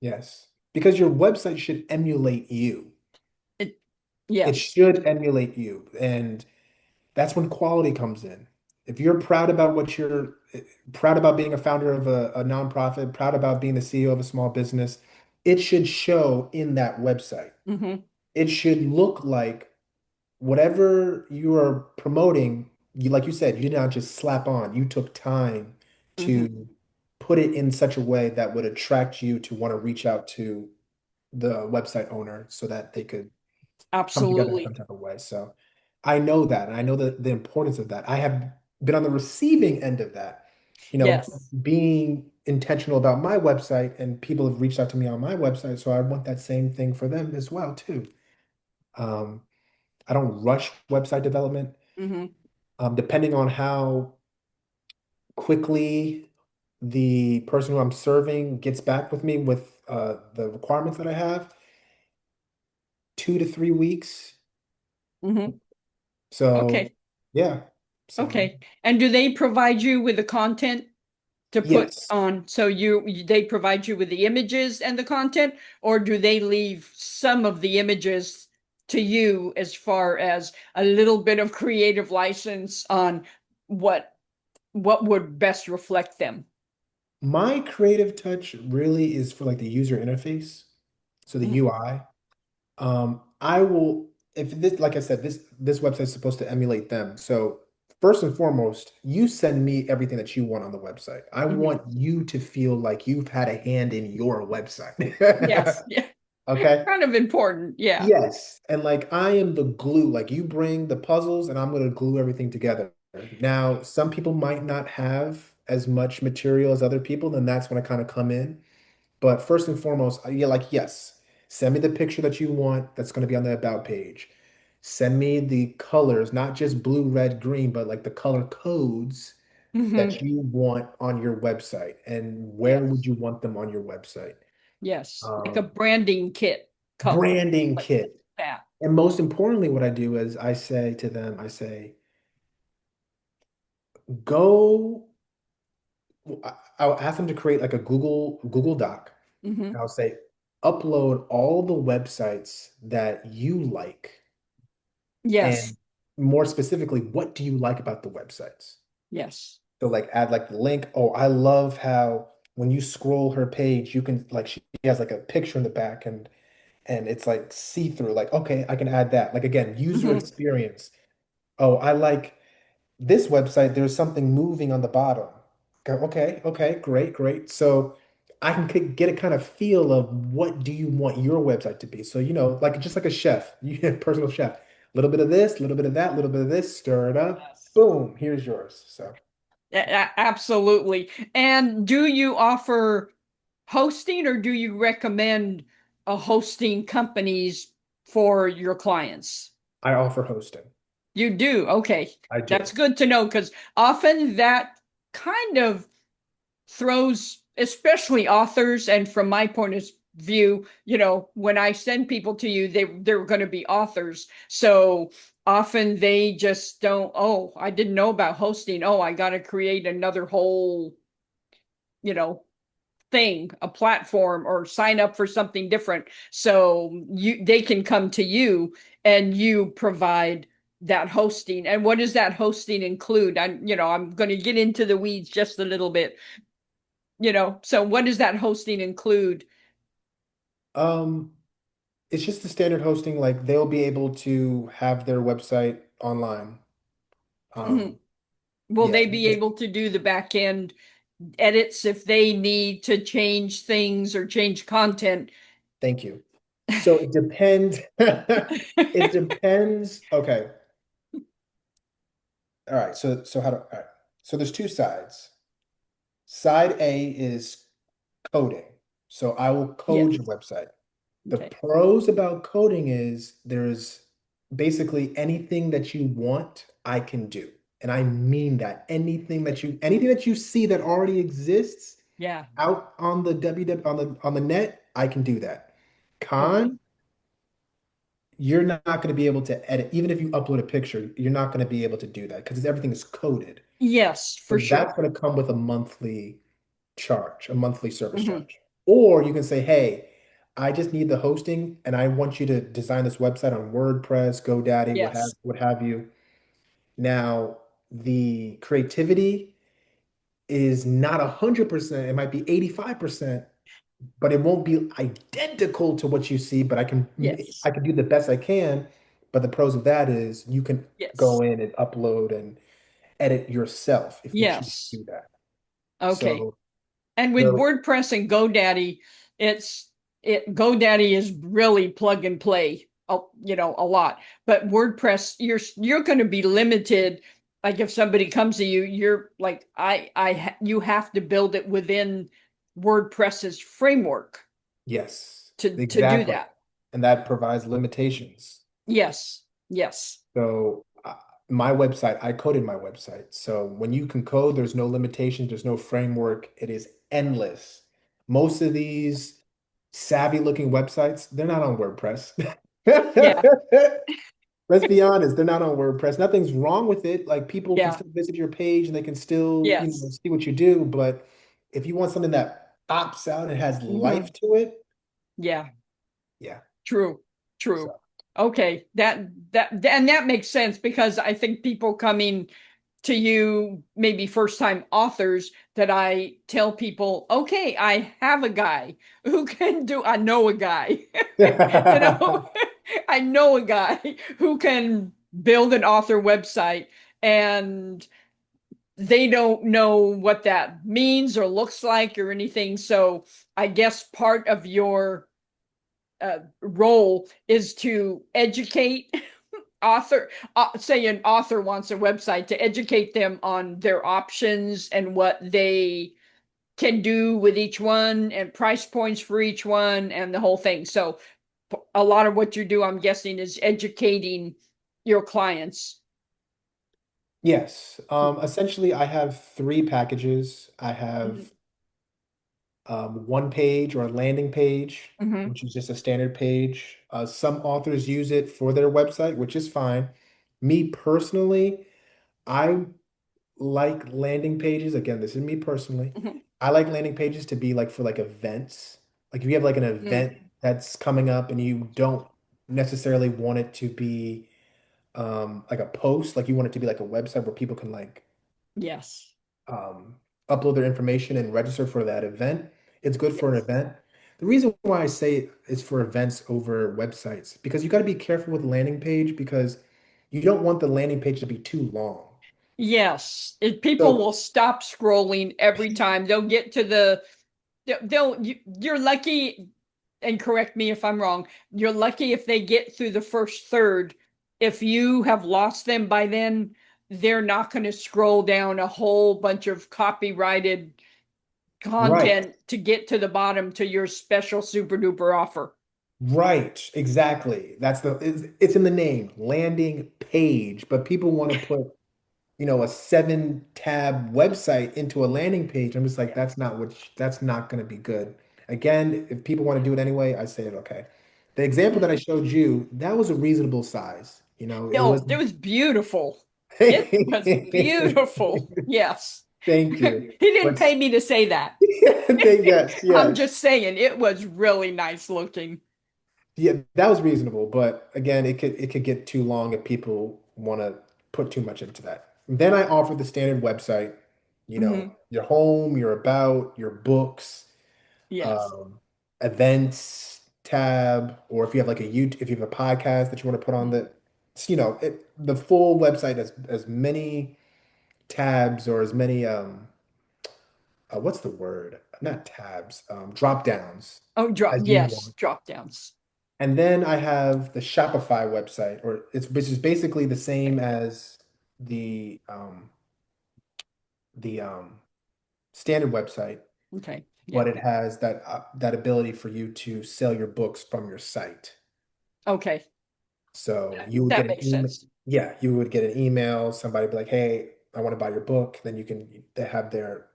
Yes. Because your website should emulate you. It, It yes. should emulate you. And that's when quality comes in. If you're proud about proud about being a founder of a nonprofit, proud about being the CEO of a small business, it should show in that website. Hmm. It should look like whatever you are promoting, like you said, you did not just slap on. You took time Hmm. to put it in such a way that would attract you to want to reach out to the website owner so that they could come together in some Absolutely. type of way. So I know that, and I know the importance of that. I have been on the receiving end of that, Yes. being intentional about my website, and people have reached out to me on my website. So I want that same thing for them as well, too. Um, I don't rush website development. Hmm. Depending on how quickly the person who I'm serving gets back with me with the requirements that I have, 2 to 3 weeks. Hmm. So Okay. yeah. So Okay. And do they provide you with the content to put yes. on? So they provide you with the images and the content, or do they leave some of the images to you as far as a little bit of creative license on what what would best reflect them? My creative touch really is for like the user interface, so the Mhm. UI. I will if this like I said, this website is supposed to emulate them. So first and foremost, you send me everything that you want on the website. I Mhm. want you to feel like you've had a hand in your website. Yes. Yeah. Okay? Kind of important. Yeah. Yes. And like I am the glue. Like you bring the puzzles and I'm going to glue everything together. Now, some people might not have as much material as other people, then that's when I kind of come in. But first and foremost, yeah, like yes, send me the picture that you want that's going to be on the about page. Send me the colors, not just blue, red, green, but like the color codes that Hmm. you want on your website and where would Yes. you want them on your website? Yes. Like a Um, branding kit color, Branding like kit. that. And most importantly, what I do is I say to them, I say, go, I'll ask them to create like a Google Doc. Hmm. And I'll say, upload all the websites that you like. Yes. And more specifically, what do you like about the websites? Yes. So like add like the link. Oh, I love how when you scroll her page, you can like she has like a picture in the back and it's like see-through. Like, okay, I can add that. Like again, user Hmm. experience. Oh, I like this website, there's something moving on the bottom. Go, okay, okay, great, great. So I can get a kind of feel of what do you want your website to be. So, like just like a chef, you personal chef. A little bit of this, a little bit of that, a little bit of this, stir it up. Yes. Boom, here's yours. So Absolutely. And do you offer hosting or do you recommend hosting companies for your clients? I offer hosting. You do. Okay. I That's do. good to know because often that kind of throws, especially authors, and from my point of view, when I send people to you, they're going to be authors. So often they just don't, oh, I didn't know about hosting. Oh, I got to create another whole, you know, thing, a platform, or sign up for something different. So they can come to you and you provide that hosting. And what does that hosting include? I'm going to get into the weeds just a little bit. So what does that hosting include? Um, it's just the standard hosting, like they'll be able to have their website online. Mhm. Um, Will yeah, they be able to do the back end edits if they need to change things or change content? thank you. So it depends. It depends. Okay. All right. So how do all right. So there's two sides. Side A is coding. So I will code Yes. your website. The Okay. pros about coding is there's basically anything that you want, I can do. And I mean that. Anything that you see that already exists Yeah. out on the www on the net, I can do that. Okay. Con, you're not going to be able to edit. Even if you upload a picture, you're not going to be able to do that because everything is coded. Yes, So for that's sure. going to come with a monthly charge, a monthly service Hmm. charge. Or you can say, hey, I just need the hosting and I want you to design this website on WordPress, GoDaddy, Yes. what have you. Now, the creativity is not 100%, it might be 85%, but it won't be identical to what you see, but I Yes. can do the best I can. But the pros of that is you can go Yes. in and upload and edit yourself if you choose to Yes. do that. Okay. So And with the WordPress and GoDaddy, GoDaddy is really plug and play, a lot. But WordPress, you're going to be limited. Like if somebody comes to you, you're like, you have to build it within WordPress's framework Yes, to do exactly. that. And that provides limitations. Yes. Yes. So my website, I coded my website. So when you can code, there's no limitations, there's no framework. It is endless. Most of these savvy looking websites, they're not on WordPress. Yeah. Let's be honest, they're not on WordPress. Nothing's wrong with it. Like people can Yeah. still visit your page and they can still, Yes. see what you do. But if you want something that pops out and has Hmm. life to it, Yeah. yeah. True. So True. Okay. And that makes sense because I think people coming to you, maybe first time authors, that I tell people, okay, I have a guy who can do, I know a guy, you know, I know a guy who can build an author website, and they don't know what that means or looks like or anything. So I guess part of your role is to educate say an author wants a website, to educate them on their options and what they can do with each one and price points for each one and the whole thing. So a lot of what you do, I'm guessing, is educating your clients? Yes. Essentially, I have three packages. I Mhm. have one page or a landing page, Mhm. which is just a standard page. Some authors use it for their website, which is fine. Me personally, I like landing pages. Again, this is me personally. Mhm. I like landing pages to be like for like events. Like if you have like an Mm. event that's coming up and you don't necessarily want it to be like a post, like you want it to be like a website where people can like Yes. um, upload their information and register for that event. It's good for an Yes. event. The reason why I say it's for events over websites, because you got to be careful with landing page because you don't want the landing page to be too long. Yes. People So, will stop scrolling every time. They'll get to you're lucky, and correct me if I'm wrong. You're lucky if they get through the first third. If you have lost them by then, they're not going to scroll down a whole bunch of copyrighted right, content to get to the bottom to your special super duper offer. right, exactly. It's in the name, landing page, but people want to put, a 7 tab website into a landing page. I'm just like, that's not going to be good. Again, if people want to do it anyway, I say it okay. The example that I Mhm. showed you, that was a reasonable size. It was. Oh, it was beautiful. It was beautiful. Yes. Thank He you. didn't But pay me to say that. yes, I'm yes. just saying it was really nice looking. Yeah, that was reasonable, but again, it could get too long if people want to put too much into that. Then I offer the standard website, Hmm. your home, your about, your books, Yes. um, events tab, or if you have like if you have a podcast that you want to put on Mhm. the full website has as many tabs or as many what's the word? Not tabs, drop downs Oh, as you yes, want. drop downs. And then I have the Shopify website, which is basically the same as the um, the standard website, Okay. Yeah. but it has that ability for you to sell your books from your site. Okay. So you would get That an makes email. sense. Yeah, you would get an email. Somebody be like, "Hey, I want to buy your book." Then they have their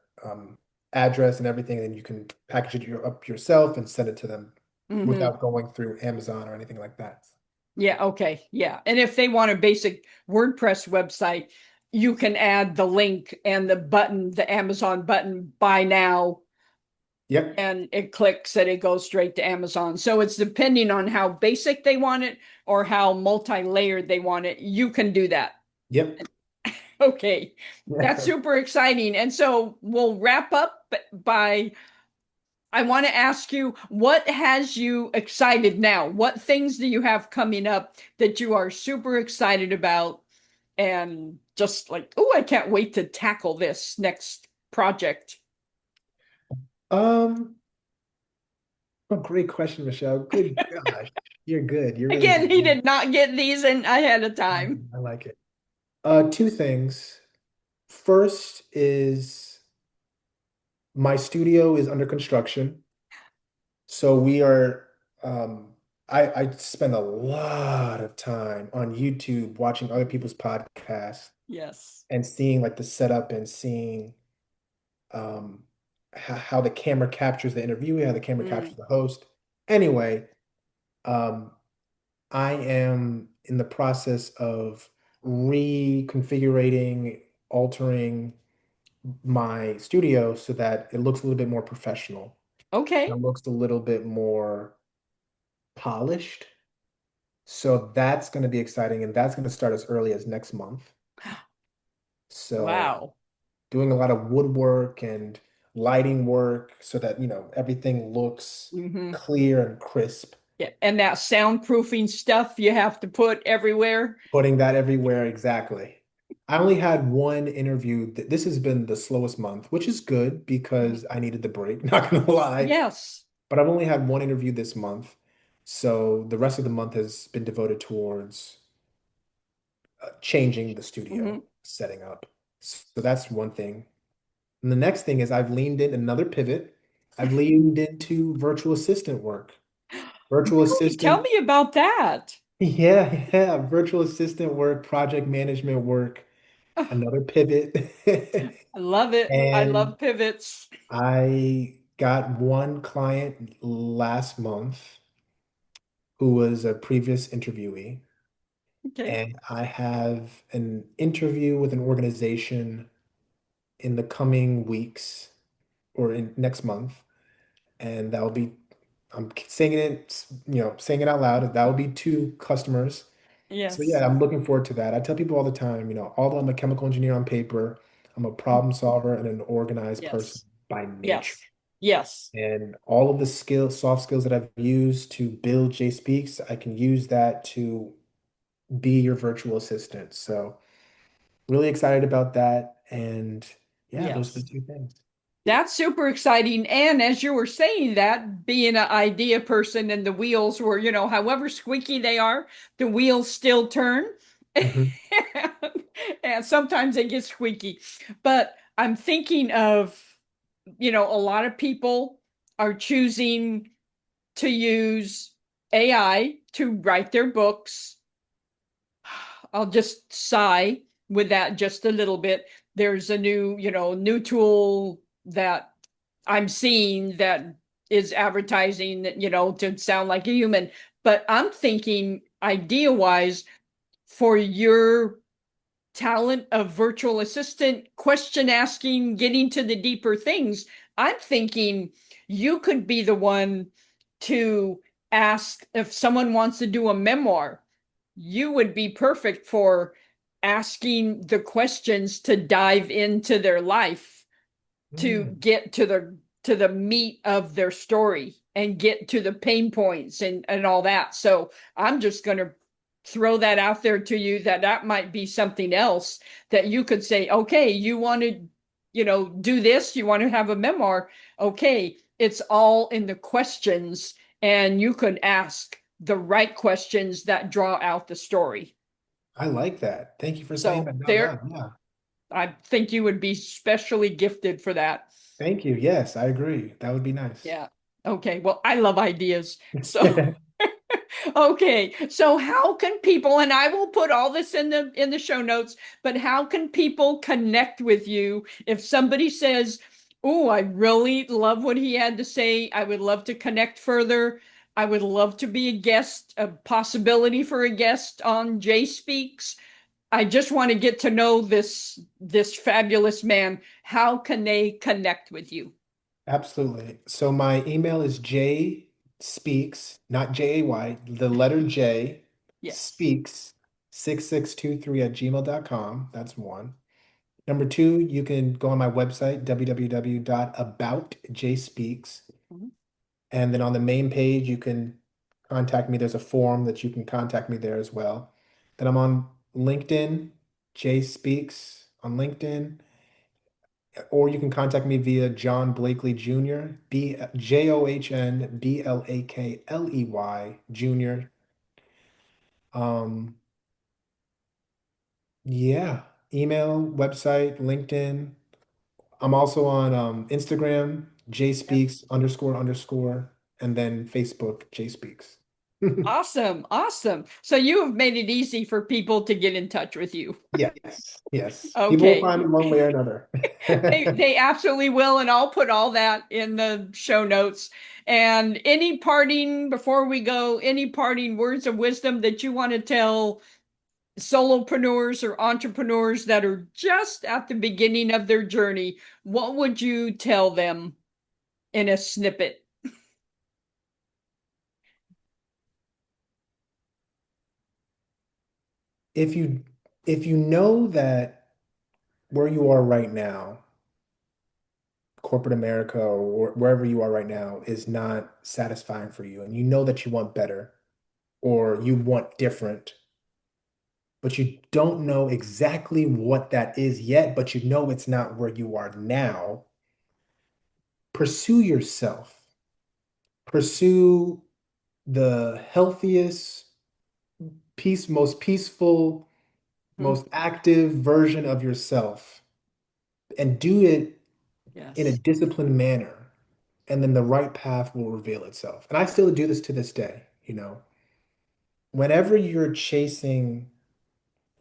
address and everything, and you can package it up yourself and send it to them Hmm. without going through Amazon or anything like that. Yeah. Okay. Yeah. And if they want a basic WordPress website, you can add the link and the button, the Amazon button, buy now, Yep, and it clicks and it goes straight to Amazon. So it's depending on how basic they want it or how multi-layered they want it. You can do that. yep. Okay. That's super exciting. And so we'll wrap up by I want to ask you, what has you excited now? What things do you have coming up that you are super excited about and just like, oh, I can't wait to tackle this next project? Um, oh, great question, Michelle. Good gosh, you're good. You're really Again, he good. did not get these in ahead of time. I like it. Two things. First is my studio is under construction. So we are, I spend a lot of time on YouTube watching other people's podcasts Yes. and seeing like the setup and seeing um, how the camera captures the interviewee, how the camera Mm. captures the host. Anyway, um, I am in the process of reconfiguring, altering my studio so that it looks a little bit more professional. It Okay. looks a little bit more polished. So that's going to be exciting, and that's going to start as early as next month. So Wow. doing a lot of woodwork and lighting work so that, everything looks Hmm. clear and crisp. Yeah. And that soundproofing stuff you have to put everywhere. Putting that everywhere, exactly. I only had one interview. This has been the slowest month, which is good Mhm. because I needed the break, not gonna lie. Yes. But I've only had one interview this month. So the rest of the month has been devoted towards changing the studio, Hmm. setting up. So that's one thing. And the next thing is I've leaned in another pivot. I've leaned into virtual assistant work. Virtual Really? Tell assistant. me about that. Yeah, yeah. Virtual assistant work, project management work, another pivot. I love it. I And love pivots. I got one client last month who was a previous interviewee. Okay. And I have an interview with an organization in the coming weeks or in next month. And that will be, I'm saying it, saying it out loud. That will be two customers. So Yes. yeah, I'm looking forward to that. I tell people all the time, although I'm a chemical engineer on paper, I'm a problem solver and an organized person Yes. by nature. Yes. Yes. And all of the soft skills that I've used to build JSpeaks, I can use that to be your virtual assistant. So really excited about that. And yeah, those are the Yes. two things. That's super exciting. And as you were saying that, being an idea person and the wheels were, however squeaky they are, the wheels still turn. Mhm. And sometimes they get squeaky. But I'm thinking of, a lot of people are choosing to use AI to write their books. I'll just sigh with that just a little bit. There's a new tool that I'm seeing that is advertising that, to sound like a human. But I'm thinking idea wise for your talent of virtual assistant, question asking, getting to the deeper things, I'm thinking you could be the one to ask if someone wants to do a memoir. You would be perfect for asking the questions to dive into their life to Mm, get to the meat of their story and get to the pain points and all that. So I'm just going to throw that out there to you that might be something else that you could say, okay, you want to, do this, you want to have a memoir. Okay, it's all in the questions, and you could ask the right questions that draw out the story. I like that. Thank you for saying So that out there, loud. Yeah. I think you would be specially gifted for that. Thank you. Yes, I agree. That would be nice. Yeah. Okay. Well, I love ideas. So, okay. So how can people, and I will put all this in the show notes, but how can people connect with you if somebody says, "Oh, I really love what he had to say. I would love to connect further. I would love to be a guest, a possibility for a guest on J Speaks. I just want to get to know this fabulous man." How can they connect with you? Absolutely. So my email is JSpeaks, not JAY, the letter J, Yes. speaks 6623 at gmail.com. That's one. Number two, you can go on my website, www.aboutjspeaks. Mhm. And then on the main page, you can contact me. There's a form that you can contact me there as well. Then I'm on LinkedIn, Jay Speaks on LinkedIn, or you can contact me via John Blakely Jr., JohnBlakley Jr. Um, yeah, email, website, LinkedIn. I'm also on Instagram, JSpeaks underscore underscore, and then Facebook, JSpeaks. Awesome. Awesome. So you have made it easy for people to get in touch with you. Yes, yes. People will Okay. find it one way or another. They absolutely will, and I'll put all that in the show notes. And any parting before we go, any parting words of wisdom that you want to tell solopreneurs or entrepreneurs that are just at the beginning of their journey, what would you tell them in a snippet? If you if you know that where you are right now, corporate America or wherever you are right now is not satisfying for you, and you know that you want better or you want different, but you don't know exactly what that is yet, but you know it's not where you are now, pursue yourself. Pursue the healthiest, most peaceful, Hmm. most active version of yourself and do it in a Yes. disciplined manner. And then the right path will reveal itself. And I still do this to this day, whenever you're chasing,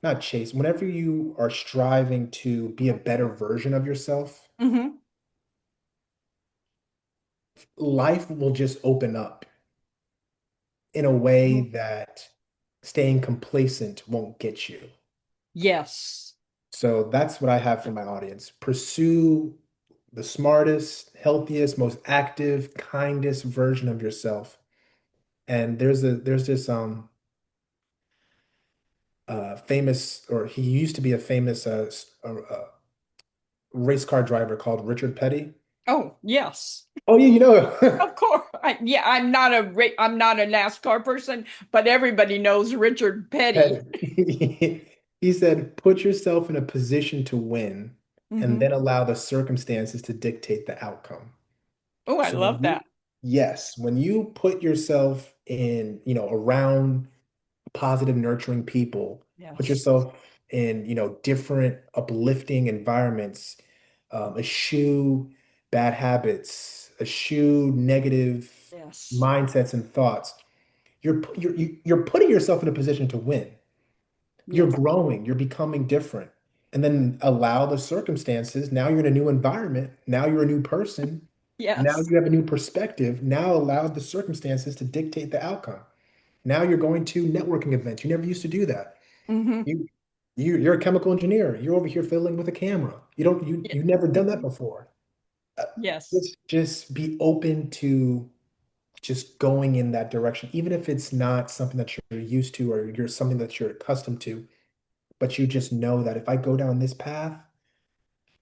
not chase, whenever you are striving to be a better version of yourself, Hmm. life will just open up in a way that staying complacent won't get you. Yes. So that's what I have for my audience. Pursue the smartest, healthiest, most active, kindest version of yourself. And there's this famous, or he used to be a famous race car driver called Richard Petty. Oh, yes. Oh yeah, you know. Of course. Yeah, I'm not a NASCAR person, but everybody knows Richard Petty. Petty. He said, put yourself in a position to win and Hmm. then allow the circumstances to dictate the outcome. Oh, I So when love you, that. yes, when you put yourself in, around positive, nurturing people, put Yes. yourself in, different uplifting environments, eschew bad habits, eschew negative Yes. mindsets and thoughts. You're putting yourself in a position to win. You're Yes. growing, you're becoming different. And then allow the circumstances. Now you're in a new environment. Now you're a new person. Now Yes. you have a new perspective. Now allow the circumstances to dictate the outcome. Now you're going to networking events. You never used to do that. Hmm. You, you're a chemical engineer. You're over here fiddling with a camera. You've never done that before. Uh, Yes. just be open to just going in that direction, even if it's not something that you're used to or you're something that you're accustomed to. But you just know that if I go down this path,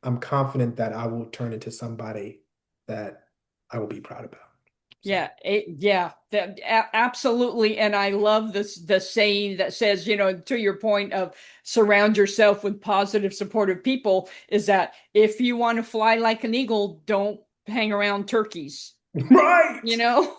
I'm confident that I will turn into somebody that I will be proud about. So, Yeah, absolutely. And I love the saying that says, to your point of surround yourself with positive, supportive people, is that if you want to fly like an eagle, don't hang around turkeys. you right. know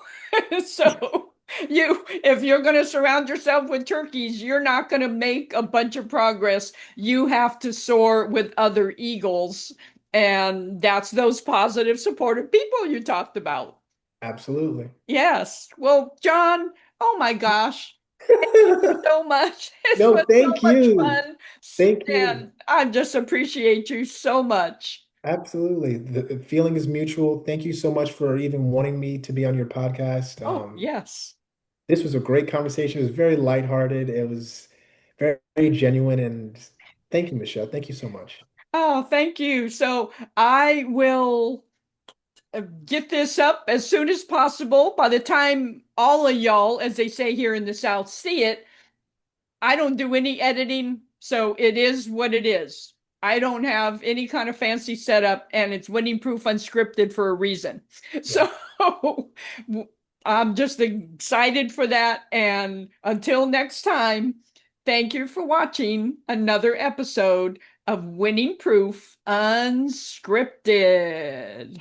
so if you're going to surround yourself with turkeys, you're not going to make a bunch of progress. You have to soar with other eagles, and that's those positive supportive people you talked about. Absolutely. Yes. Well, John, oh my gosh, so much. This No, was so thank much you. fun, Thank you. and I just appreciate you so much. Absolutely. The feeling is mutual. Thank you so much for even wanting me to be on your podcast. Oh, yes. This was a great conversation. It was very lighthearted. It was very, very genuine. And thank you, Michelle. Thank you so much. Oh, thank you. So I will get this up as soon as possible. By the time all of y'all, as they say here in the South, see it, I don't do any editing, so it is what it is. I don't have any kind of fancy setup, and it's winning proof unscripted for a reason. Yeah. So I'm just excited for that. And until next time, thank you for watching another episode of Winning Proof Unscripted.